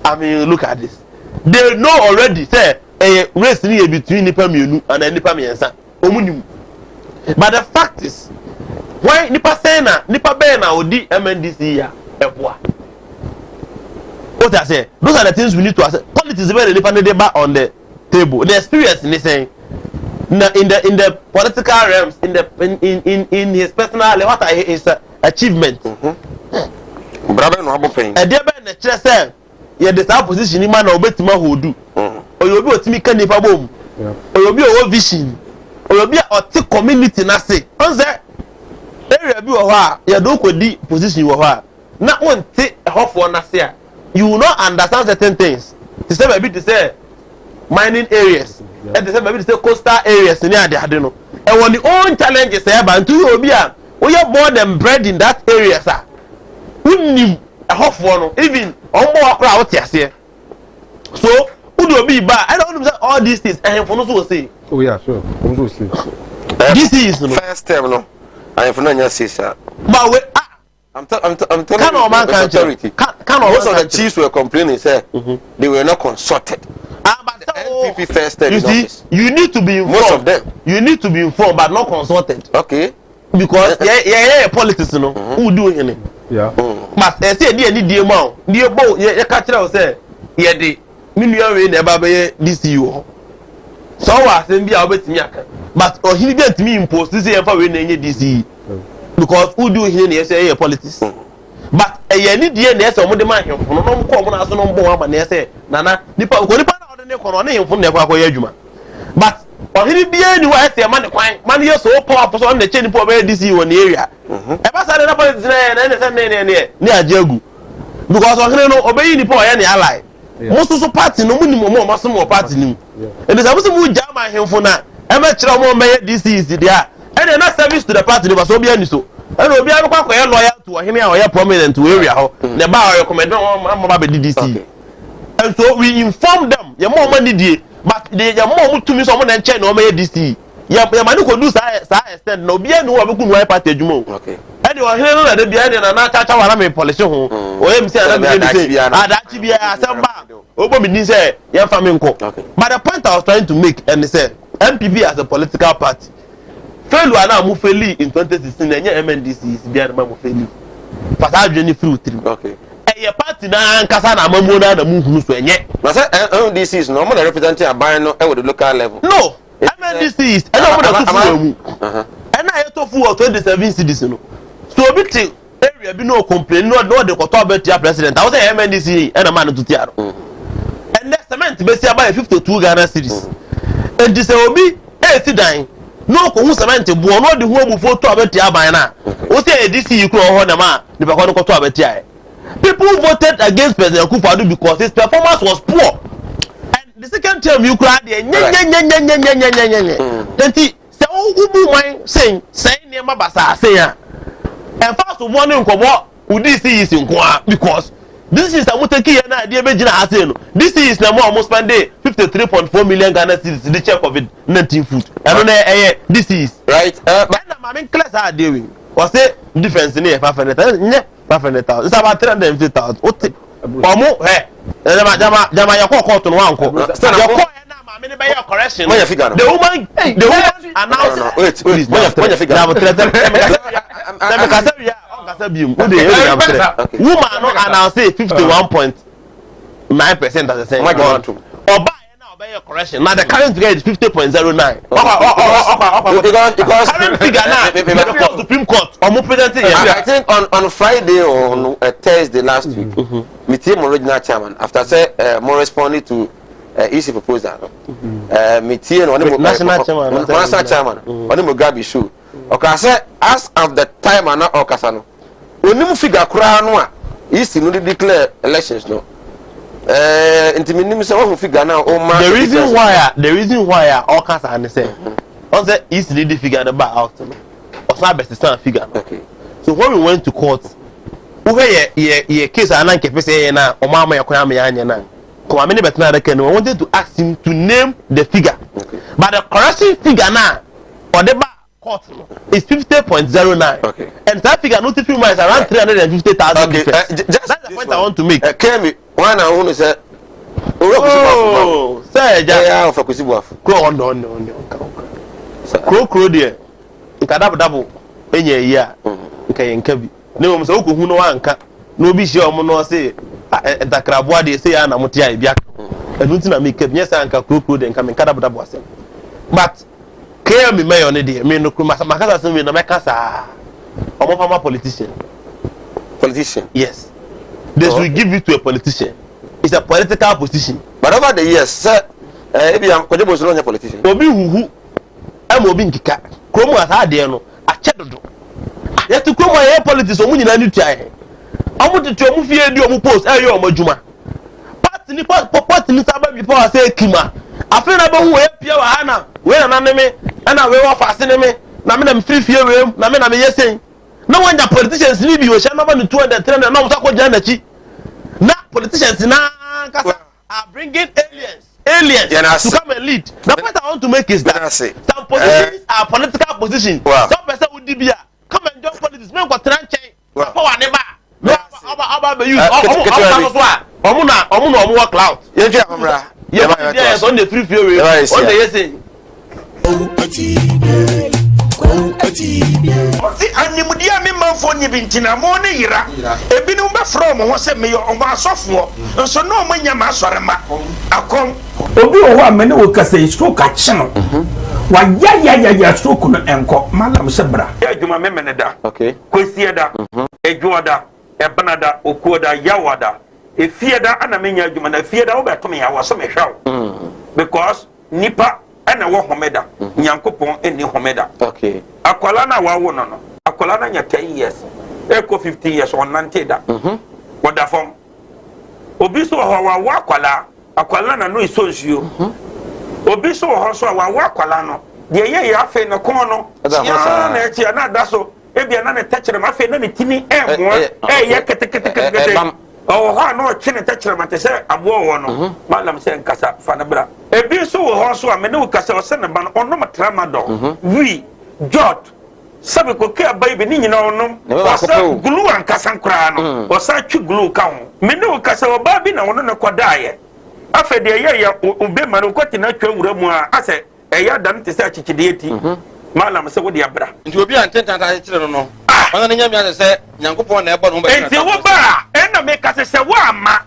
I mean look at this they know already say a race ni between nipa mienu and nipa miensa omunim but the fact is why nipa say na nipa be na odi MNDC ya eboa what I say those are the things we need to accept politics be the nipa dey back on the table the experience ni saying Now in the political realms, in his personal what are his achievement. Brother no abo pain. E dey be na kire say ye dey sa position ni man na obetima hodu. Oyobi otimi ka nipa bom. Oyobi owo vision. Oyobi oti community na say. On say area bi wo ha ye do kodi position wo ha. Na won ti hofo na say you will not understand certain things. To say maybe to say mining areas. And to say maybe to say coastal areas ni ade no. E won the own challenges e ba ntu obi a we are born and bred in that area sir. Unim a hofo no even ombo akra what here. So who do be ba I don't know all these things and for no so say. Oh yeah, sure. Also say. This is no First term no. I for no nya say sir. But we I'm telling you. Can no man can most of the chiefs were complaining say they were not consulted. But the NPP first term. You see, you need to be informed. Most of them. You need to be informed but not consulted. Okay. Because yeah politics no who do it. Yeah. But say dey any dey ma o dey bo ye ka kire o say ye dey minua we na ba be DCU so wa asem bia obetimi aka but ohini bia ntimi impose say ye fa we na enye DCU because who do here na say ye politics but ye ni dey na say omo de ma hemfo no no ko omo na so no mbo wa ma na say nana nipa ko nipa na ode ne ko no na hemfo na kwa ye adwuma but ohini bia ni wa say ma ne kwan ma ne ye so power so na che nipa obe DCU won area e ba sa na politics na say ne ajagu because ohini no obeyi nipa o ye ne ally most so party no mu ni mo maso mo party ni and there was mu jama hemfo na e ma kire mo me DCU dia and na service to the party dey so bia ni so and obi a kwa kwa loyal to ohini a o ye prominent to area ho na ba o recommend mo ba be DCU and so we inform them ye mo money die but they ye mo mu tumi so mo na nche na o me DCU ye ma ni ko do sa extend na obi anu wa be ku no party adwuma okay and o here no na de bia na cha wa na me polish ho o ye msi na me say adachi bia asamba obo mi din say ye fa me nko but the point I was trying to make and say MPP as a political party failure na mu faili in 2016 na nye MNDC is bia na mu faili fasa adwene free three okay ye party na nkasa na mamu na mu hunu so enye na say MNDC is no more representing aban no e with the local level no MNDC is e no more to fu mu and na ye to fu 27 cities no so obi ti area bi no complain no de ko to about your president I was say MNDC and man to tiaro and the cement be see about 52 Ghana cities and this obi e si dan no ko hu cement bo no de hu obu photo about your ban na o say DCU kro ho na ma de be ko to about your people voted against President Kufuor because his performance was poor and the second term you cry there nye say ubu wan say ne ma basa say ya and fast morning nkobo udi see is nko because this is amuteki na idea be gina ase no this is na mo spend 53.4 million Ghana cedis the check COVID-19 food and no this is right na ma men class are doing was say defense ni 500,000 nye 500,000 it's about 350,000 ote omo jama ya court no wanko ya court na ma men be your correction the woman announced wait when you figure woman no announce 51.9% as the same oba na obey your correction now the current rate is 50.09 because current figure now the Supreme Court I think on Friday or on Thursday last week we team original chairman after say more responding to easy proposal me team national chairman on the Mugabe show okay say as of the time and okasa no onim figure kura no a easy no declare elections no intiminim say one figure now o ma the reason why okasa and say on say easy the figure the back out no o say best stand figure no okay so when we went to court who ye case anan kefe say na o ma ma yakwa ma anya na come amene betna da kan we wanted to ask him to name the figure okay but the correction figure now or the court is 50.09 okay and that figure not if you is around 350,000 okay that's the point I want to make Kemi one and one say say ja for kusibuaf crow on crow there nkadabdabo enye yi a nka bi na mo so ko hu no anka na obi hye omo no say entakrabo ade say ya na motia e bia enu ntina make nyesa anka crow there nka me nkadabdabo asem but yeah me mayor ne dey me no kuma makasa so me no make sa omo former politician yes they should give it to a politician. It's a political position. But over the years, sir, if you are a politician, Obi who am Obi Nkika, Chromo as I dare no, a cheddar. Yet to Chromo air politics or winning a new tie. I want to move here, do post, air your Majuma. Part in the pot in the suburb before I say Kima. I feel about where Pia Hana, where an enemy, and I will offer cinema, Namin free fear, Namin, I'm saying. No one that politicians leave you, shall not be 200 and no Sako Janachi. Now politicians now are bringing aliens to come and lead. The point I want to make is that some positions are political positions. Some person would be come and join politics. Men go tranche. Power never. About the youth. Omuna cloud. Yes, on the free fury. On the yes. Oti animudia me manfo nyi bintina mo ne yira ebinum be from ho se me yo omo asofo nso no mo nya ma asore ma akom obi o ho amene wo kasa stroke a chino wa ya stroke no enko malam se bra adwuma me mene da okay kosie da edwoda ebenada okuoda yawada efieda ana menya adwuma na fieda wo beto me yawo so me hwaw because nipa ana wo homeda nyankopon eni homeda okay akwala na wa wo no akwala na nya 10 years eko 15 years on nanteda wada form obi so ho wa akwala na no isonsuo obi so ho so wa akwala no de ye ya afi no kon no ya na echi na da so ebia na ne techere ma afi na ne tini emo ye kete oh ha no chine techere ma te se abo wo no malam se nkasa fa na bra ebi so ho so a me ne ukasa o se ne ba no ono matrama do wi jot sabe ko ke baby ni nyina onom wasa glue ankasa nkra no wasa twi glue ka ho me ne ukasa o ba bi na ono ne kodaaye afa de ye ube ma no kwati na twa wura mu a ase eya dan te se achichide eti malam se wo de abra nti obi antenta ta kire no no ona ne nyamia se nyankopon na ebo no ba enti wo ba ena me kase se wo ama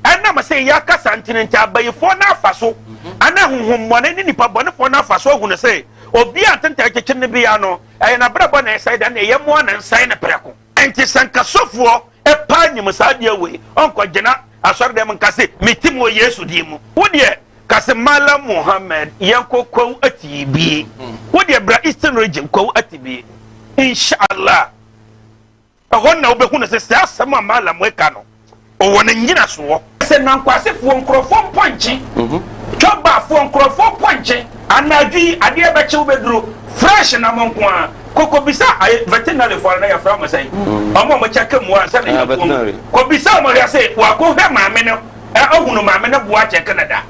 ena ma se ya kasa ntinenti abayifo na afaso ana honhom mone ni nipa bone fo na afaso hu ne se obi antenta keke ne bia no na brabo na side na yemo na nsai na preko enti sankasofo pa nyim sa dia we onko gina asor dem nkase metimo yesu di mu wo de kase mala muhammad yanko kwa atibi wo de bra eastern region kwa atibi inshallah agonna obehu na se asama mala mweka no o wona nyina so se nankwase fo nkrofo ponchi choba fo nkrofo ponchi anadwi ade beche obeduru fresh na monko a koko bisa veterinary for na ya from say omo mo cheke mu ansa na ya ko bisa mo ya say wa ko hwe maame no ohunu maame no bua cheke na da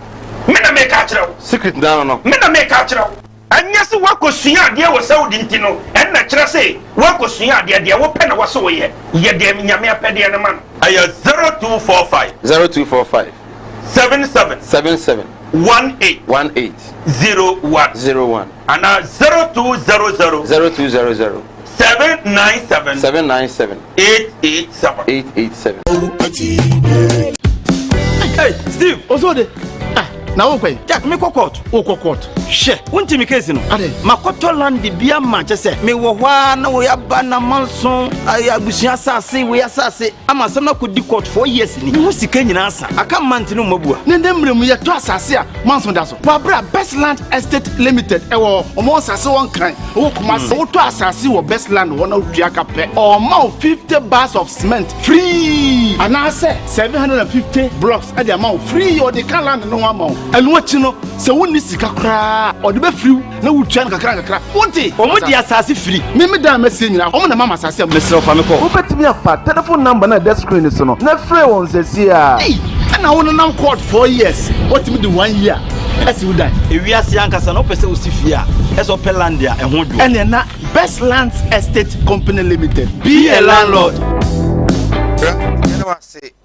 me na me ka kire secret down no me na me ka kire anya se wa ko sua ade wo saudi ntino en na kire say wa ko sua ade wo pe na wo so ye de nyame apede na man aya 0245 77 18 01 and 0200 797 887 Hey, Steve, Ozode. Na wo kwai. Jack me kokot. Wo kokot. She, wonti mi case no. Ade. Makoto land bia ma chese. Me wo hwa na wo ya ba na manson abusia asase we asase. Ama sam na kodi court 4 years ni. Wo sika nyina asa. Aka mant no mabua. Ne ndemrem ye to asase a manson da so. Wabra Best Land Estate Limited ewo omo asase won kan. Wo kuma se wo to asase wo Best Land wona dua ka pe. O ma 50 bars of cement free. Anase 750 blocks at the amount free or the can land no amount. Enu achi no se woni sika kra o de be free na wutua na kakra wonti omo di asase free me da mesi nyina omo na mama asase mesro fa me ko Ubetimi afa telephone number na the screen so no na free won sesi a na won na court 4 years otimi di 1 year esi wo dan ewiase ankasa no pese osifia eso pelandia ehwo do ene na Best Lands Estate Company Limited be a landlord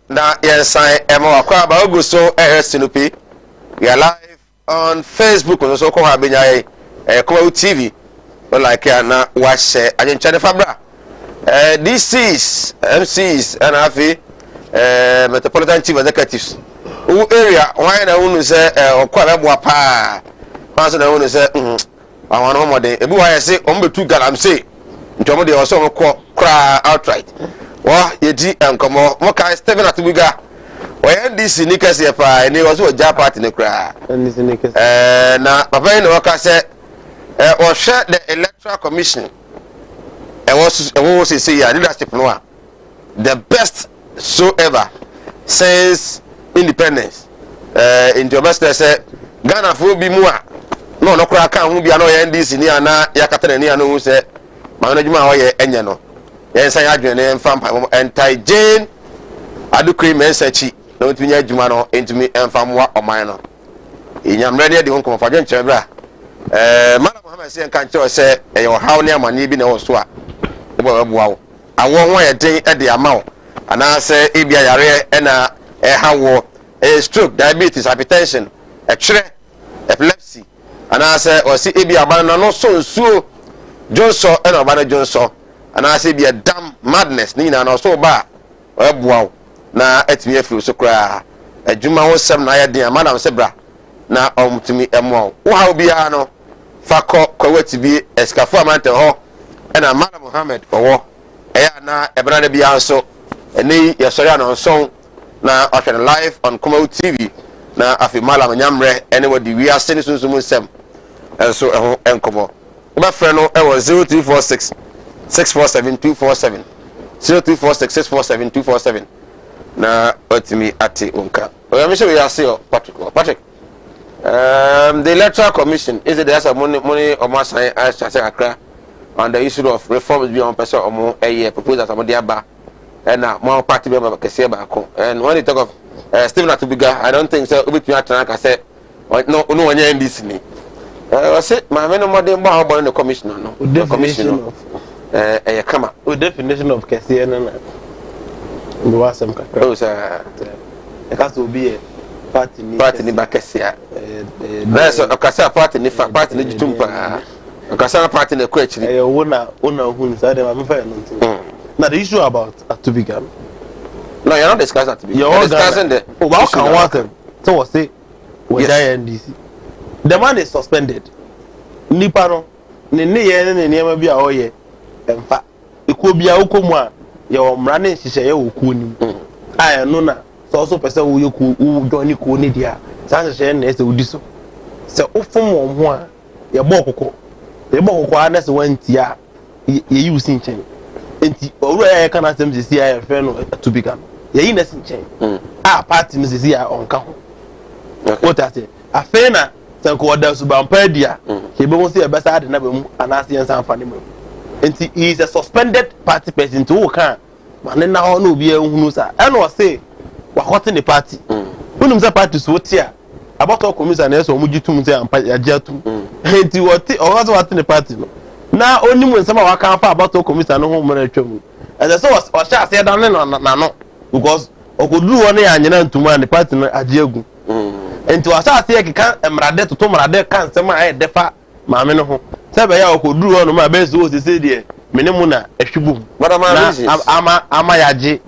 na yensan emo akwa ba oguso sinupi we are live on Facebook so ko ha benya Kumawood TV like na wa share ajenchane fabra DCs MCs and afi Metropolitan Chief Executives area why na unu say okwa be boa pa pass na unu say àwọn no mo de ebi wa ye se o mbetu galamsey ntomo de o so mo kra outright wa ye di enkomo mo ka Stephen Atubiga o NDC ni kase pa ni o so ja party ne kra NDC ni kase na papa ni o ka se o share the electoral commission e was say ya leadership no a the best so ever since independence in the best say Ghana fo bi mu a no kra ka hu bia no ye NDC ni ana ya katana ni ana hu se ma na djuma ho ye enye no ye nsan ya dwene mfa mpa entai Jane adukri mensachi na otunya djuma no entumi emfa moa oman no enyamre ne de ho komo fadwe nkyere bra Madam Muhammad say kan che o se e yo haw ne amane bi na wo so a e bo boa wo awon ho ye den e de ama wo ana se e bia yare e na e hawo stroke diabetes hypertension epilepsy ana say o si e bia abana no so nsuo Johnson e na abana Johnson ana say bia dam madness ni na no so ba e boa wo na etimi afiru so kra adwuma ho sem na ye den Madam se bra na omtumi emo wo hawo bia no fako kwati bi eskafo amante ho na Madam Muhammad owo eya na ebrada bia so eni yesori anonson na offer live on Kumawood TV na afi Malam Nyamre anybody we are sending sunsumun sem so eho enkomo ba frɛ no e wo 0346 647247 0346 647247 na otimi ate onka o ya me se we are say Patrick the electoral commission is it there's a money or more sign as Accra on the issue of reforms beyond person or more a year proposed as a modiaba and now more party member Kesiaba. And when you talk of Stephen Atubiga, I don't think so. With me at I said, no one in this. I said, my men more than about the commissioner. No, the commission of a come with definition of Kesian and there was some those it has to be a party ni Bakesia. There's a Kasa party ni party ni Tumpa. A Kasa party ni question. Una who inside them. Now the issue about Atubiga. No, you're not discussing Atubiga. You're discussing the. Oh, how can want them? So what say? We die NDC. The man is suspended. Nipano. Ni yema bi a oye. Emfa. Iko bi a ukomwa. Your running shisha ye ukuni. I know na. So also person who you join you ko ni dia. Sanse she na ese udiso. Se ofom wo ho a ye bokoko. Ye bokoko anase wantia ye use nchen. Enti owura ya kana sem sisi ya fe no Atubiga. Ye yi na sinchen. Party no sisi ya onka ho. What I say? Afe na sanko oda subampa dia. He be won say e besa ade na be mu anase yen san fa ne mu. Enti he is a suspended party person to wo kan. Man na ho na obi ehunu sa. E no say wa hot in the party. Unum say party so tia. About all commission na so mu gitum say ampa ya giatum. Enti what o was what in the party no. Na oni mu nsema wa kan fa about all commission no ho mara twam. And so was sha say down na no because okoduru won ya anyina ntuma and the party no agiagu. Enti wa sha say kan emrade to mrade kan nsema aye defa maame no ho. Se be ya okoduru won ma be so se de menimu na ehwibu. Ama yaje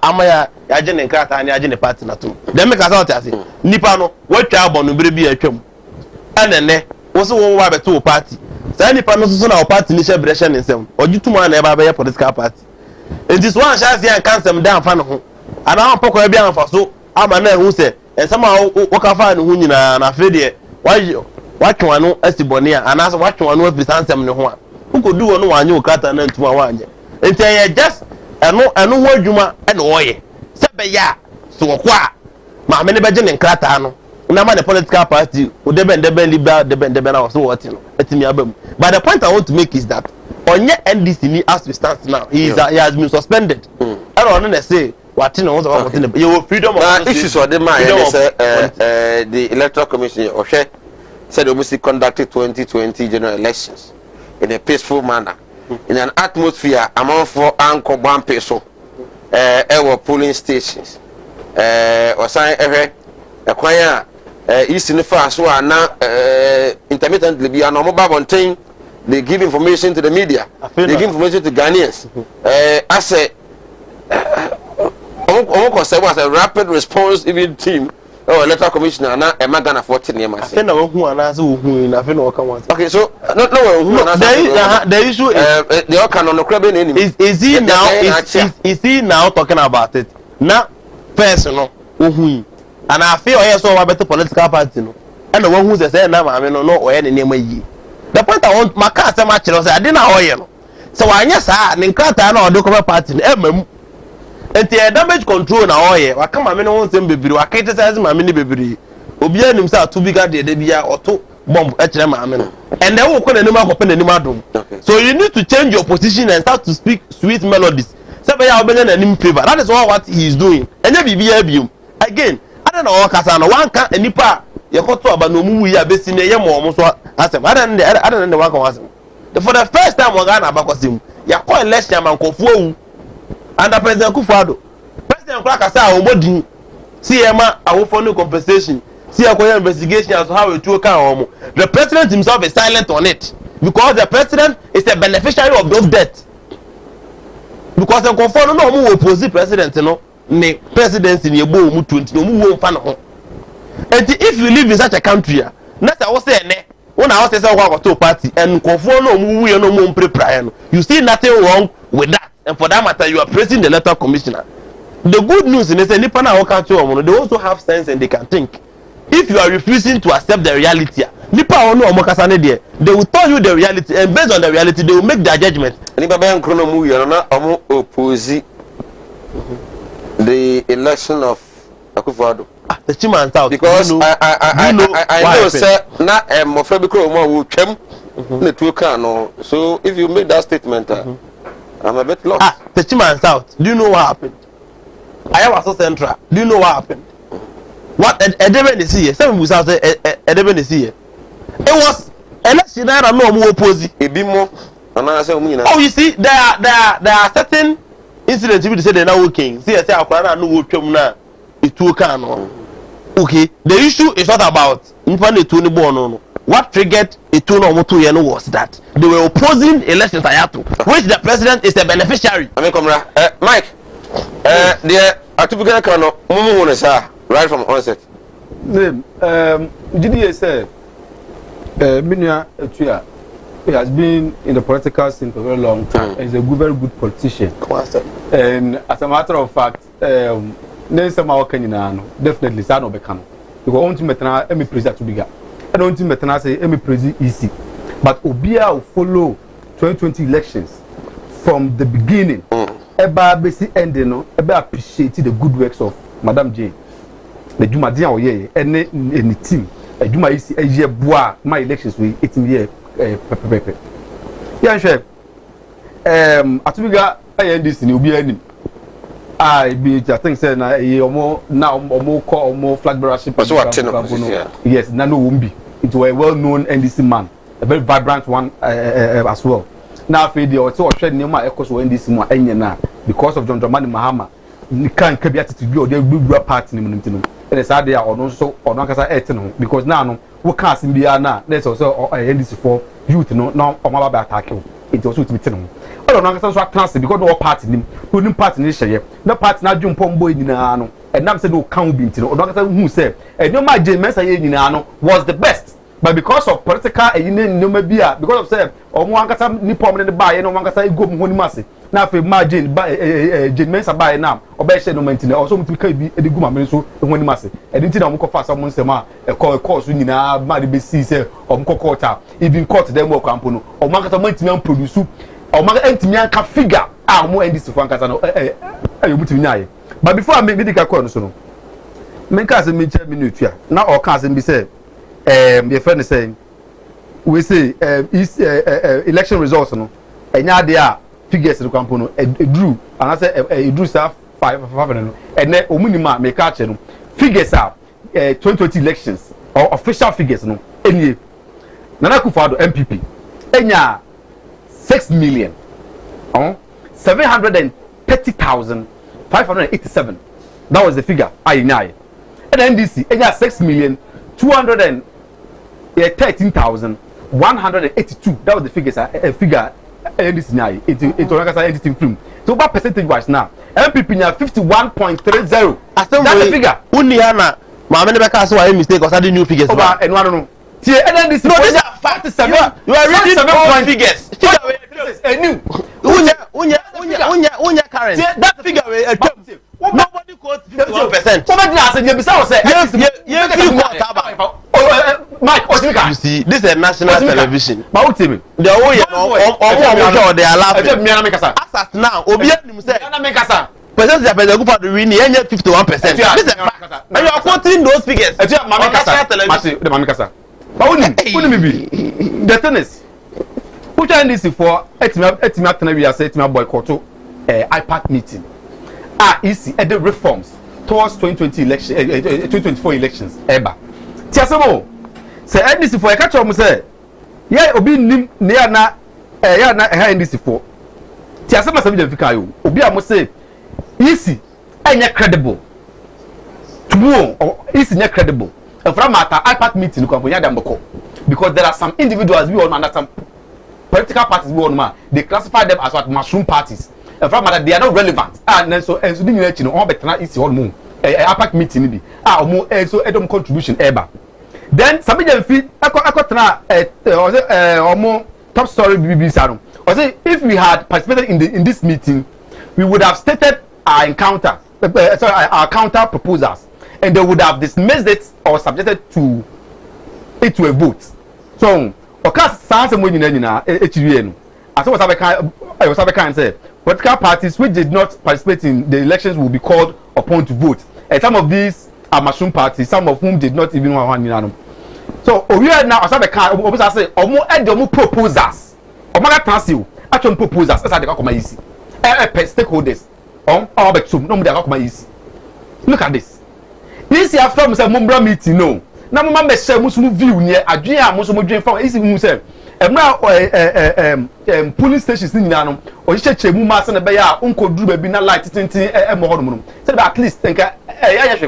ama yaje ne krata ani yaje ne party na to. Dem me ka sa oti ase. Nipa no watwa abonu bere bi atwam. Anene wo so wo wa beto party. Say nipa no so na o party ni she breshe ne nsem. Ogituma na e ba be political party. It is one chance here kan sem dan fa ne ho. Ana ho poko bia anfa so ama na ehu se ensema wo ka fa ne ho nyina na fe de watwa no asibone a ana so watwa no afisansem ne ho a. Ukodu wonu wanye okata na ntuma wanye. Enti ye just eno ho adwuma e no oye. Se be ya so kwa ma me ne beje ne nkrata no. Na ma the political party o deben liberal deben na so what no. Etimi abam. But the point I want to make is that onye NDC ni as we stand now he has been suspended. I don't know say what no so what in you freedom of issues or the man the electoral commission or said we must conduct 2020 general elections in a peaceful manner, in an atmosphere among for anchor one peso, our polling stations, or sign a choir, East in the fast one now intermittently be a mobile on thing. They give information to the media, they give information to Ghanaians. I say, almost was a rapid response even team oh electoral commissioner na e magana for tene ma say na who ana say who na fe na waka wan. Okay, so no who ana the issue is the oka no kra be na enemy. Is he now talking about it? Na first no who and I feel yes so wa better political party no. And the one who say na ma me no oye ne name yi. The point I want maka say ma chiro say ade na oye no. So wanya saa ne nkrata na odo party no emam. Enti damage control na oye waka ma me no won sem bebiri waka criticize ma me ne bebiri. Obi anim say to bigger de bia oto bomb e kire ma me no. And then we ko nanim akopɛ nanim adom. So you need to change your position and start to speak sweet melodies. Say be ya obenya nanim favor. That is what he is doing. Enya bibia biom. Again, I don't know kasa no wan ka anipa yekoto aba no mu yi abesi ne ye mo so asem. I don't know wan ka asem. For the first time we Ghana abakosim, ya call election man kofu owu. Under President Kufuado. President Krakasa omodin. See ema awofo no compensation. See a investigation as to how it will come. The president himself is silent on it because the president is a beneficiary of those debts. Because the conform no mu oppose president no ne presidency ne ebo mu 20 no mu wo mfa no ho. And if you live in such a country, na say wo say ne una wo say wo to party and conform no mu wu no mu prepare no. You see nothing wrong with that. And for that matter, you are praising the electoral commissioner. The good news is that nipa na wo ka to omo no, they also have sense and they can think. If you are refusing to accept the reality, nipa onu omokasa ne de, they will tell you the reality, and based on the reality, they will make their judgment. Nipa ben krono mu yo na omo oppose the election of Akufo-Addo. The Chiman South. Because I know say na mofra bi kro mo wo twam na tuo kan no. So if you make that statement, I'm a bit lost. The Chiman South. Do you know what happened? I was so central. Do you know what happened? What Edeben is here? Some people say Edeben is here. It was election that no more oppose. Ebimo. Oh, you see, there are certain incidents people say they're not working. See, I say Akwara no work na it will can. Okay, the issue is not about what triggered it to no was that they were opposing elections which the president is a beneficiary. Mike, the Atubika Kano, right from onset. GDA said, Minya Etuya, he has been in the political scene for a very long time. He's a very good politician. And as a matter of fact, definitely Sano Becano. Because only Metana, Emi President to bigger. I don't think Metana say Emi President easy. But Obia will follow 2020 elections from the beginning. Eba basi ending no, eba appreciate the good works of Madam Jane. The Juma Dia Oye, any team. A Juma is a year bois, my elections we 18 year pepe. Yeah, sure. Atubiga I end this in Ubi. I be I think say na more flag bearership. Yes, Nano Wumbi. It was a well-known NDC man, a very vibrant one as well. Now, for the also shared near my echoes when this more because of John Dramani Mahama, you can't keep it to go. They will do a party in the and it's out there or also or not because now we can't see now. There's also NDC for youth, no, now or my attack you. It was with me. I don't know because no party him, who didn't party this year. No party now jump on boy in ano, and now said no can't be or not who said, and no my Jane Mesa in ano was the best. But because of political no maybe because of say or one got some nippon in the buy and one got say go money massy. Now for my Jane Jane Mesa buy now or by no maintenance also to be a good man so when massy. I didn't know for someone say ma a course we might be see say or Mkokota even caught them work campono or market maintenance produce or market entity can figure out more in this Frank but before I make medical call so no men cast a minute now or can't be said. Your friend is saying, we say election results, no, and now they are figures in the company. Drew, and I said, drew staff 5, and then Omunima may catch them. Figures are 2020 elections or official figures, no, any Nana Akufo-Addo MPP, and 6 million, 730,587. That was the figure. And NDC, and 6 million 213,182. That was the figures. Figure this now. It's like I said, film. So what percentage wise now? MPP now 51.30. That's the figure. Uniana Mama never cast why mistake or study new figures. Over and one no. See, and this no, these are facts. You are reading old figures. Figure a new. Unya current. That figure nobody quotes 51%. Somebody has said, Mike, you see, this is a national television. But they are laughing. As at now, Obianim said, percentage of the group of the winning 51%. This is a fact. And you are quoting those figures. The thing is, which I need for Etima boycott IPAC meeting. Easy at the reforms towards 2020 election, 2024 elections. Eba. Tiasamo. Say NDC for a catch up. Say, yeah, Obi nim near na NDC for. Tiasama Sabija Fikayo. Obi I must say, easy and credible. Tomorrow or easy and credible. And from at IPAC meeting, because there are some individuals we all know, some political parties we all know, they classify them as what mushroom parties. And from that they are not relevant. And so you know, all better easy all moon. IPAC meeting be. So Edom contribution ever. Then Sabija feed top story BBC. Or say if we had participated in this meeting, we would have stated our encounter, our counter proposals, and they would have dismissed it or subjected to it to a vote. So, because some way in as I was say, political parties which did not participate in the elections will be called upon to vote. And some of these are mushroom parties, some of whom did not even want one. So, we are now as I say, omo proposals. Omo transil, actual proposals as I come easy. Stakeholders. Look at this. This year from some Mumbra meeting, no. Now, Mamma say, Muslim view near Adria, Muslim dream from easy Musa. And now, police stations in Nano, or Church Mumas and a Baya, Uncle Drew, Bina light, and Mohonum. Said at least think a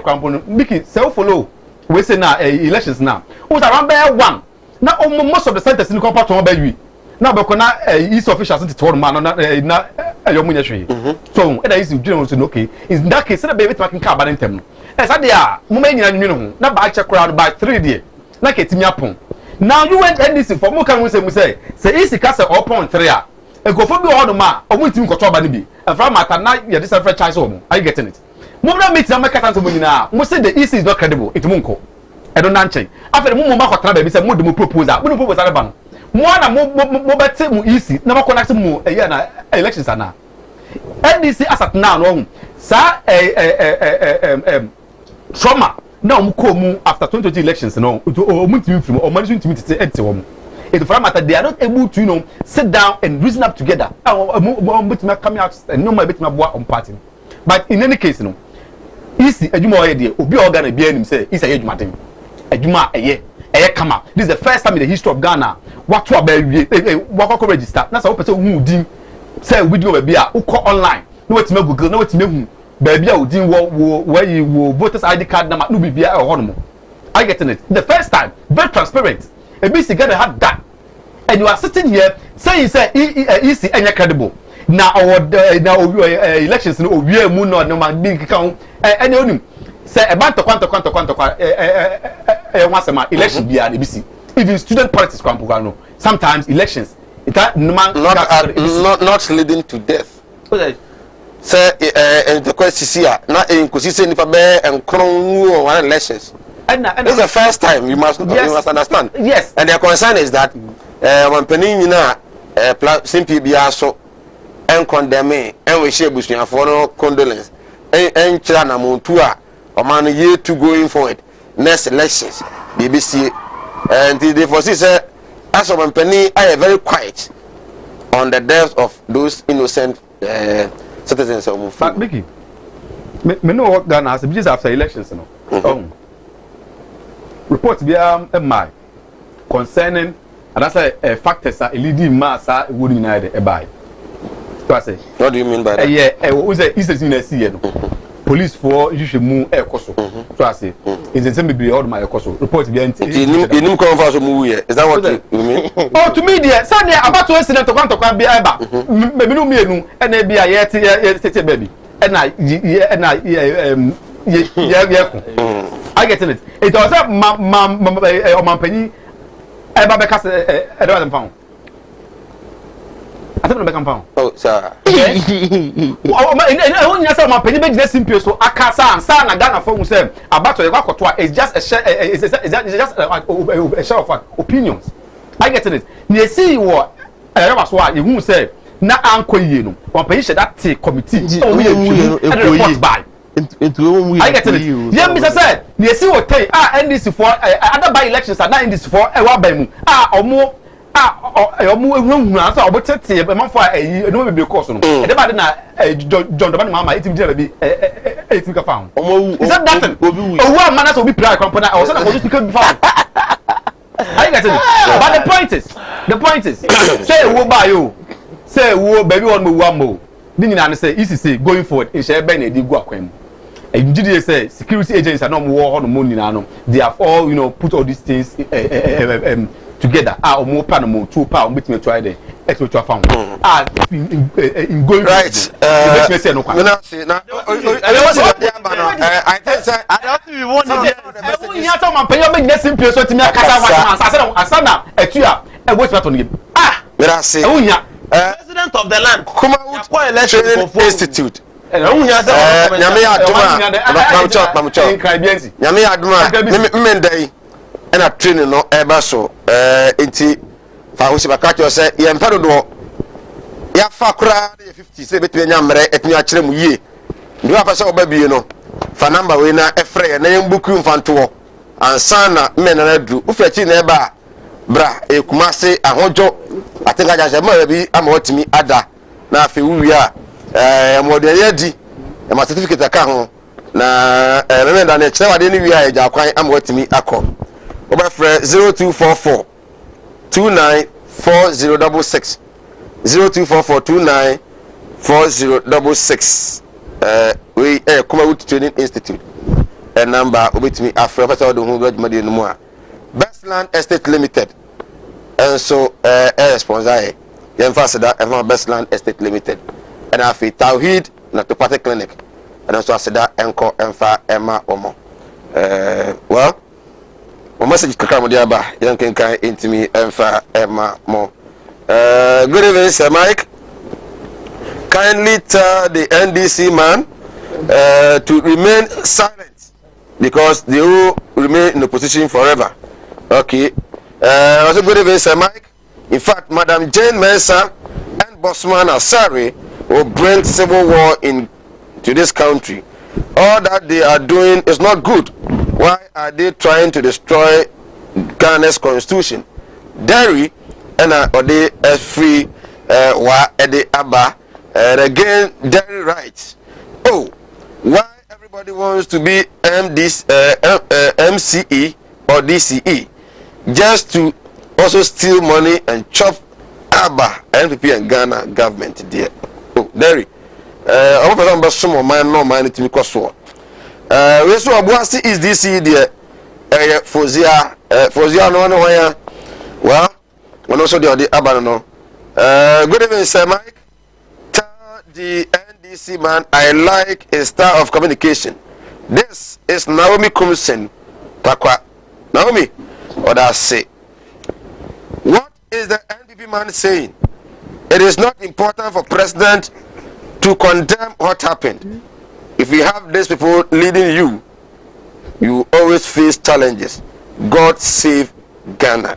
component, Mickey, self follow. We say now, elections now. Who's around there one? Now, most of the centers in the compact on baby. Now, because East officials in the tour man, not a young ministry. So, it is okay. In that case, the baby talking car by them. As I are, Mumania, not by check crowd by 3 days. Like it in Yapon. Now you went NDC for more can we say, easy castle or point 3. A go for me all the man, or wait to control Banibi. And from my night, you're this franchise home. Are you getting it? Mumra meets a Macatan to me now. Must say the easy is not credible. It's Munko. I don't answer. After the Mumma Trabe, said, Mudu proposal. We don't propose Alabama. More than more easy, never connect more a year elections are now. NDC as at now, no, sir, trauma. Now, Mukomu after 2020 elections, no, or managing to meet it. It's for matter they are not able to, you know, sit down and reason up together. Coming out and no my bit my boy on party. But in any case, no, easy a Juma idea, Obi organ be him say, it's a huge matter. A Juma a year. Come out. This is the first time in the history of Ghana. What to a register? That's how person who did say we do a beer who call online. No, it's no Google, no, it's no baby. I would where you will voters ID card number, no be or hormone. I get in it. The first time, very transparent. A BC Ghana had that. And you are sitting here saying, say, easy and credible. Now, now, elections, no, we are moon or no man big account. And you say about the quanto once a month election be ABC. Even student politics sometimes elections not leading to death. Say the question here not inconsistent if and crown one elections. And this is the first time you must understand. Yes. And their concern is that when Penina simply be also and condemn and we share Bush for no condolence and China Montua or man year to going forward. Next elections, BBC, and they foresee as of Penny, I am very quiet on the deaths of those innocent citizens of Mufak. But Mickey, me know what Ghana has just after elections, you know. Reports be my concerning, and that's a factors are leading mass would unite a buy. What do you mean by that? Yeah, was a Eastern police for you should move a coso. So I say, it's the same be all my coso. Report be empty. You come for some movie. Is that what you mean? Oh, to me, dear, Sunday about to incident to come to be eba. Maybe no me, and they be a yet baby. And I, I get it. It was a Mampany. Eba beka se Edward Mpound. I don't know beka Mpound. Oh, sir. When you say Mampany be just simple so akasa and sa na Ghana for say about to go it's just a share it's just a share of opinions. I get it. You see what Edward so you who say na anko yie no. Mampany should that committee. Oh, we by. I get it. Yeah, Mr. Said, you see what say, NDC for other by elections are not NDC for a wabemu. Or more room answer or what say, but my fire, no, be a course. And about John the Mama, it will be a figure found. Is that nothing? Oh, one man will be prior company, or something to come found. I get it. But the point is, say, who buy you? Say, who baby one more. Didn't understand, easy say, going forward, in share Benny, the Guaquem. And GDA say security agents are not more on the money now. They have all, put all these things together. More Panama, 2 pounds, between me try the extra found. In going right. I think I don't even want to hear someone pay your next simple so to me. Asana, a what's that on you? President of the land, Kumawood Election Institute. Nyame aduma mmendai na training no eba so enti fa ho se baka say ye mfa dodo ya fa kura 50 say betu nya mre etumi a kire mu yie ndi wa pese oba bie no fa number we na efre na yembuku mfanto ansa na mmena na dru ufra chi na eba bra ekumase ahojo atenga jaje ma bi ama watimi ada na afi wuya model yedi my certificate aka ho na remember na chere wade ni wi a ja kwan am watimi akọ oba frɛ 0244 294066 0244 294066 we Kumawood Training Institute number obetimi afrɛ pasa do hu gradmade no mu a Bestland Estate Limited and so sponsor yemfa seda Bestland Estate Limited and afi Tawhid na to party clinic and also aseda enko emfa ema omo well o message kaka mo dia ba yanken kan intimi emfa ema mo good evening Sir Mike, kindly tell the NDC man to remain silent because they will remain in the position forever. Okay, also good evening Sir Mike. In fact, Madam Jane Mensah and Bossman Asari will bring civil war into this country. All that they are doing is not good. Why are they trying to destroy Ghana's constitution? Derry and Ode is free wa Ede Abba and again Derry rights. Oh, why everybody wants to be MCE or DCE just to also steal money and chop Abba, NPP and Ghana government there. Oh, Derry. I'm going to some of mine, no money to me cost for. We saw Abuasi is DCE there. Fozia, no one where. Well, when also the Abba no. Good evening, Sir Mike. Tell the NDC man I like a style of communication. This is Naomi Kumsen Takwa. Naomi, what I say. What is the NPP man saying? It is not important for president to condemn what happened. If you have these people leading you, you always face challenges. God save Ghana.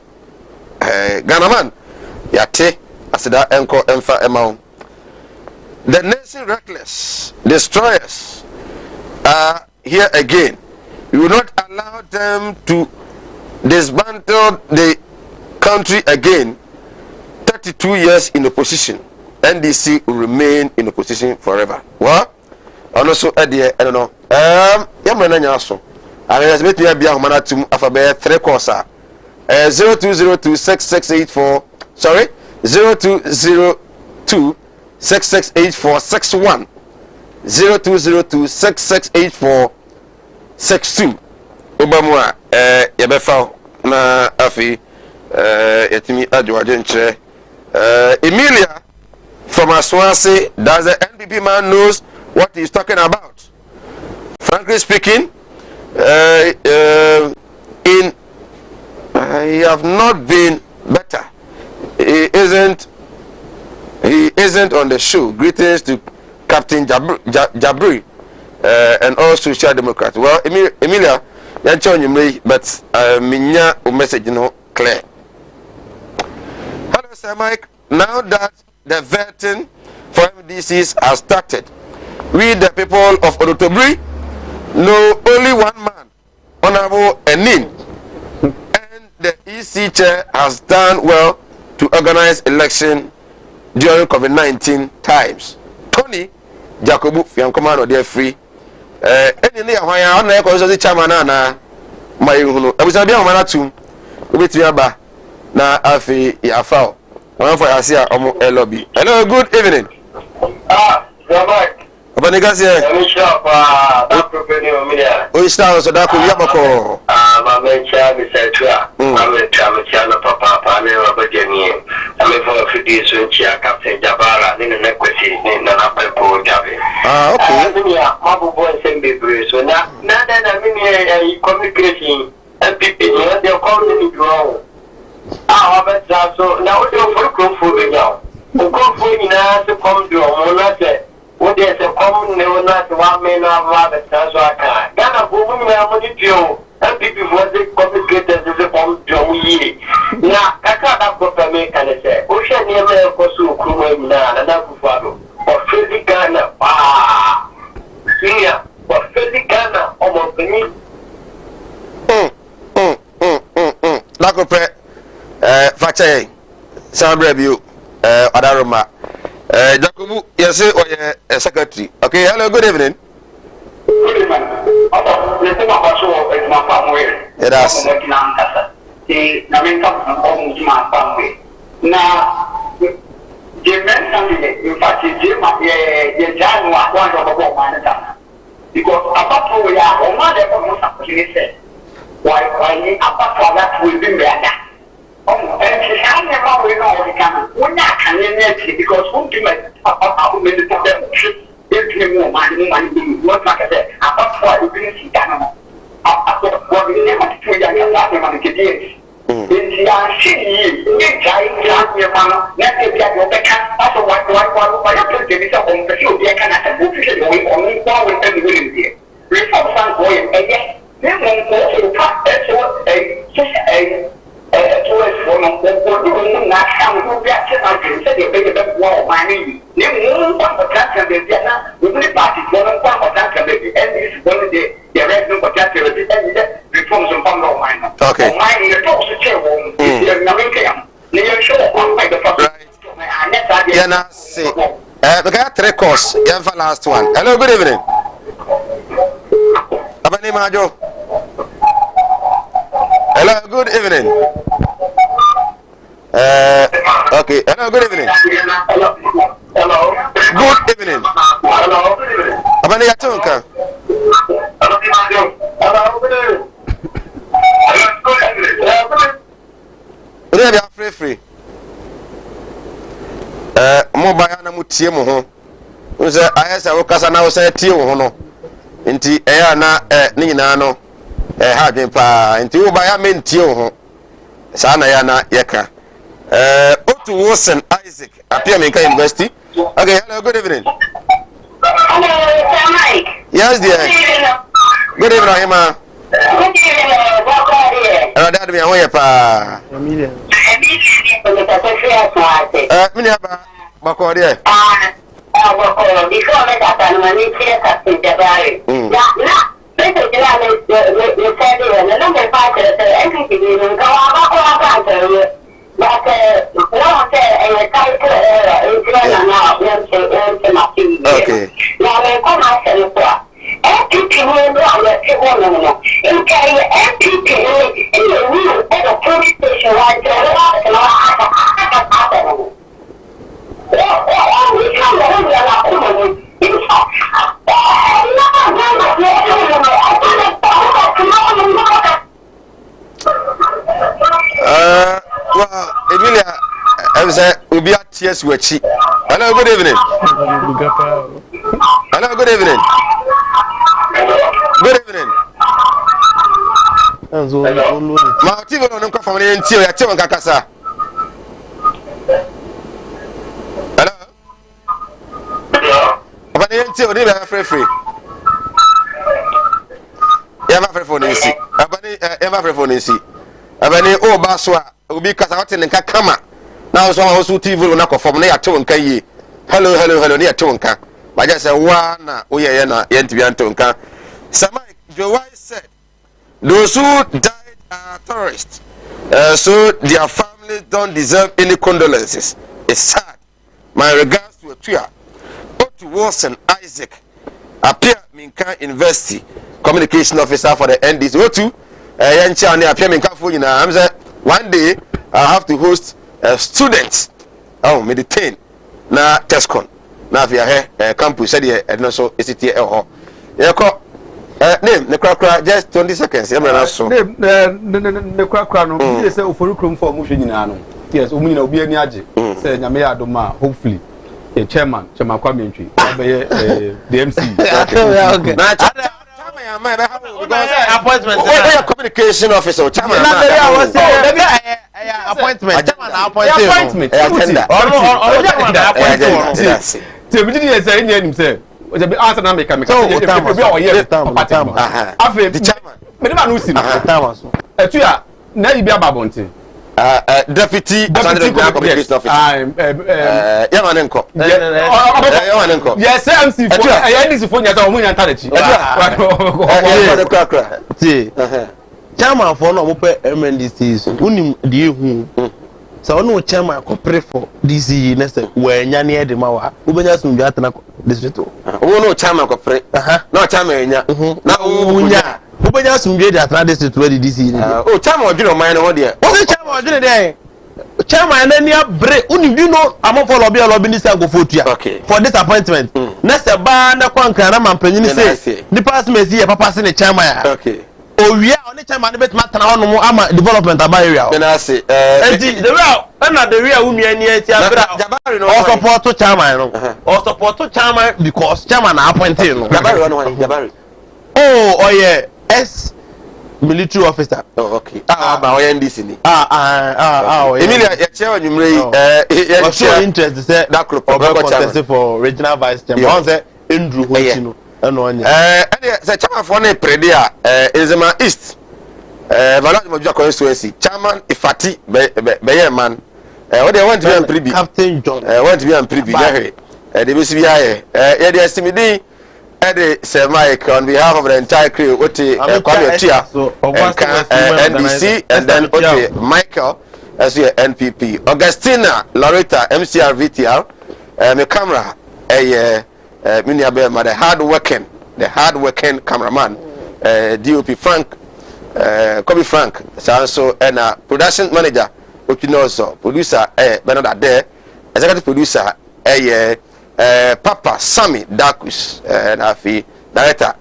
Ghana man, yate asida enko emfa emao. The nation reckless destroyers are here again. You will not allow them to dismantle the country again. 32 years in opposition. NDC will remain in opposition forever. What? And also, I don't know. Yamana I has met me a Biamana to Alphabet 3 Corsa 02026684. Sorry, 0202668461 0202668462. Obama, Yabefa na Afi, Yetimi Adwajenche. Emilia from Aswasi, does the NPP man knows what he's talking about? Frankly speaking, he have not been better. He isn't on the show. Greetings to Captain Jabri and all Social Democrats. Well, Emilia, you're telling me, but minya message no clear. Hello, Sir Mike. Now that the vetting for MDCs has started, we the people of Odotobri know only one man, Honorable Enin, and the EC chair has done well to organize election during COVID-19 times. Tony Jacobu Fiankomano, they are free. Any near why I don't know the chairman my I was a young man too. With Yaba na Afi Yafao. One for Asia lobby. Hello, good evening. Abanigasi. We start so that could Yabako. I'm a child, I'm a child of Papa, never beginning. I'm a for a few days when Captain Jabara in an equity in an upper pool cabin. Okay. Our boys and babies. So now that I'm in communication and people, they're calling me wrong. So now they're for come for me now. Go for me now to come to a what there's a common neonat 1 man of rabbit, that's what I can't. Ghana, woman, I'm with you. And people was it complicated as a bomb Joey. Now, I can't have got a make and say, Ocean never was so cruel now, and I could follow. Or Philly Ghana, Syria, or Philly Ghana, almost me. Lacope, Fache, some review, Adaroma. Jacobu, yes, secretary. Okay, hello, good evening. Good evening. It has. Now, the men, in fact, because apart from we are on one level, why apart from that, will be better. And I never will know what can. We're not can because who do how many of them if more money, what like I said, apart from what we see down. What we never do, I can laugh at the days. In the city, you try your man, let me get your back. Also, what I tell you is a home for you, they cannot have moved away only one with them willing here. Reform some boy, and yes, they won't go to the past. That's what a we got 3 calls. Yeah, for last one. Hello, good evening. Abani Majo. Hello, good evening. Okay. Hello, good evening. Hello. Good evening. Hello. Abani Yatunka. Hello. Hello. Free. Mobile na mutie mo ho. Unse ayesa wo kasa na wo se tie wo ho no. Nti eya na ni nyina no ha dwen pa nti wo ba ya mentie wo ho. Sa na ya na yeka. Otu Wilson Isaac appear Menka University. Okay, hello, good evening. Hello, Sir Mike. Yes, dear. Good evening, Rahima. Good evening, Baba. Dad, me ahoye pa. Emilia. Mini aba bako de. Bako before me that no mani clear Captain Jabari. Na, beto jira le said no me pa tere everything no ka wa ba ko but no say title na okay. Now me come out say kwa. MPP no no. In carry MPP in the room at the police station right well, Emilia, I was will be at tears with she. Hello, good evening. Hello, good evening. Good evening. enzo ma TV no nko fam ne nti o ya tewo nkakasa hello abane nti o ni ba free ya ma free nsi abane ya ma free nsi abane o ba so a obi kasa wote ne nka kama na so TV no ko fam ne ya tewo nka yi hello ne ya tewo nka ba ja say wa na o ye na ye nti bi anto nka Samai Joe said those who died are terrorists, so their families don't deserve any condolences. It's sad. My regards to Etuya, to Wilson Isaac, Appear Minka University Communication Officer for the NDC. Otu, Yanchani Appear Minka Fujina. I'm saying one day I have to host students. Oh, meditate. Na Tescon. Na via here campus said here and also is here. Name the crack just 20 seconds. I'm not so. Name the crack no. Yes, for room for motion in ano. Yes, we know be any aje. Say Nyame adoma hopefully a chairman Kwame entry. The MC. Okay. Appointment. What communication officer chairman? Appointment. Appointment. So we didn't say anything say. We be answer na make so we the chairman me never know see no so Etuya na you be ababonte deputy communication officer yamanenko yes MC for NDC for nya so omunya ntalechi chairman for no mo pe MNDC unim die hu so no chairman ko pray for DC next we nya ne de ma wa ubenya sumbi atena district wo no chairman ko pray no chairman nya na unya ubenya sumbi de atena district we DC oh chairman odwene man no de wo se chairman odwene de chairman na nia bre unim you know am for lobby ni say go fotua for this appointment next ba na kwankra na mampanyi ni say department here papa se ne chairman okay Owia oni chairman bet matana hono mu ama development aba area o na say the real na the real umi ani ati abra Jabari no o support chairman no o support chairman because chairman na appointed no Jabari no Jabari oh yeah S military officer okay ba o NDC ni Emilia ya chairman numre ya show interest say that group contest for regional vice chairman on say Andrew Hochino and say chairman for na prede a Ezema East Valence Mojo constituency chairman Ifati be man what they want to be am pribi Captain John want to be am pribi yeah they be see here yeah they estimate the Semaik on behalf of the entire crew what Kwame Chia NDC and then Michael as your NPP Augustina Loretta MCR VTR my camera the hard working cameraman DOP Frank Kobe Frank so and production manager also producer Bernard there executive producer Papa Sammy Dakus and Afi director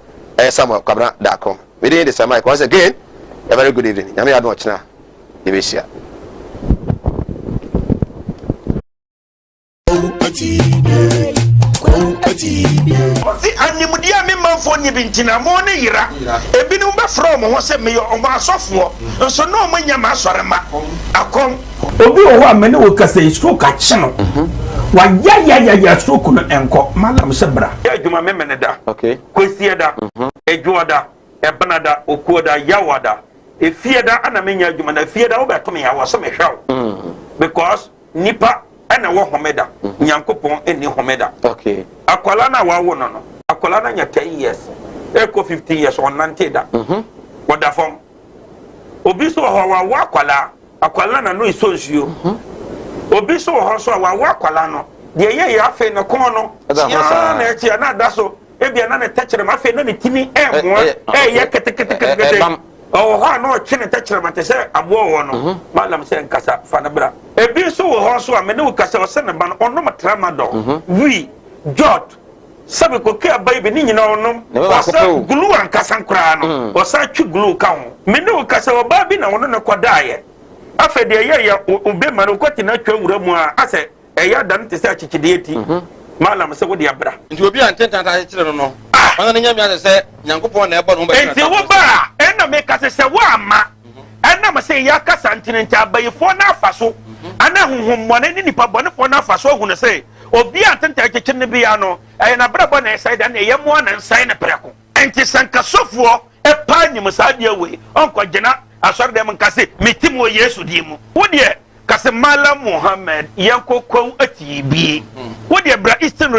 Samuel Kabra.com within the same once again a very good evening Yami Adwatch na Divisia Oti animudia me manfo nye bintina mo ne yira ebinu ba from ho se me o ma asofo nso no mo nya ma asore ma akom obi o ho amene wo kasa stroke a chino wa ya stroke no enko malam se bra adwuma me mene da okay kwesi da edwo da ebana da okuo da yawa da efie da ana menya adwuma na efie da wo beto me yawa so me hwaw because nipa ana wo homeda nyankopon eni homeda okay akwala na wa wo no akwala na nya 10 years eko 15 years on nanteda woda fom obi so ho wa akwala na no isonsuo obi so ho so wa akwala no de ye ya afi no kon no ya na echi na da so ebia na ne techere ma afi na ne timi mo ye kete oh ha no chine techere ma te se abo wo no malam se nkasa fa na bra ebi so wo ho so a me ne wo kasa o se ne ba no ono matrama do wi jot sabe ko ke abai ni nyina onom wasa glue an kasa nkra no wasa twi glue ka ho me ne wo kasa o ba bi na wono ne kodaye afede ye obe ma no kwati na twa wura mu a ase eya dan te se achikide eti malam se wo de abra nti obi antenta ta kyerɛ no no ɔno ne nyame ase sɛ nyankopɔn na ɛbɔ no ho bɛkyerɛ enti wo ba ɛna me ka se wo ama ɛna me se ya kasa ntene nti abayifo na afa so ana honhommɔne ne nipa bɔnefo na afa so hu ne se obi antenta kyekye ne bia no ɛyɛ na brabɔ na ɛsɛ da na ɛyɛ mo na nsae ne prɛko enti sankasofoɔ ɛpa nyim saa deɛ wei ɔnkɔ gyina asɔre dɛm nka se metim wɔ yesu di mu wo deɛ kase Malam Muhammad yankokon ati bi wo de bra Eastern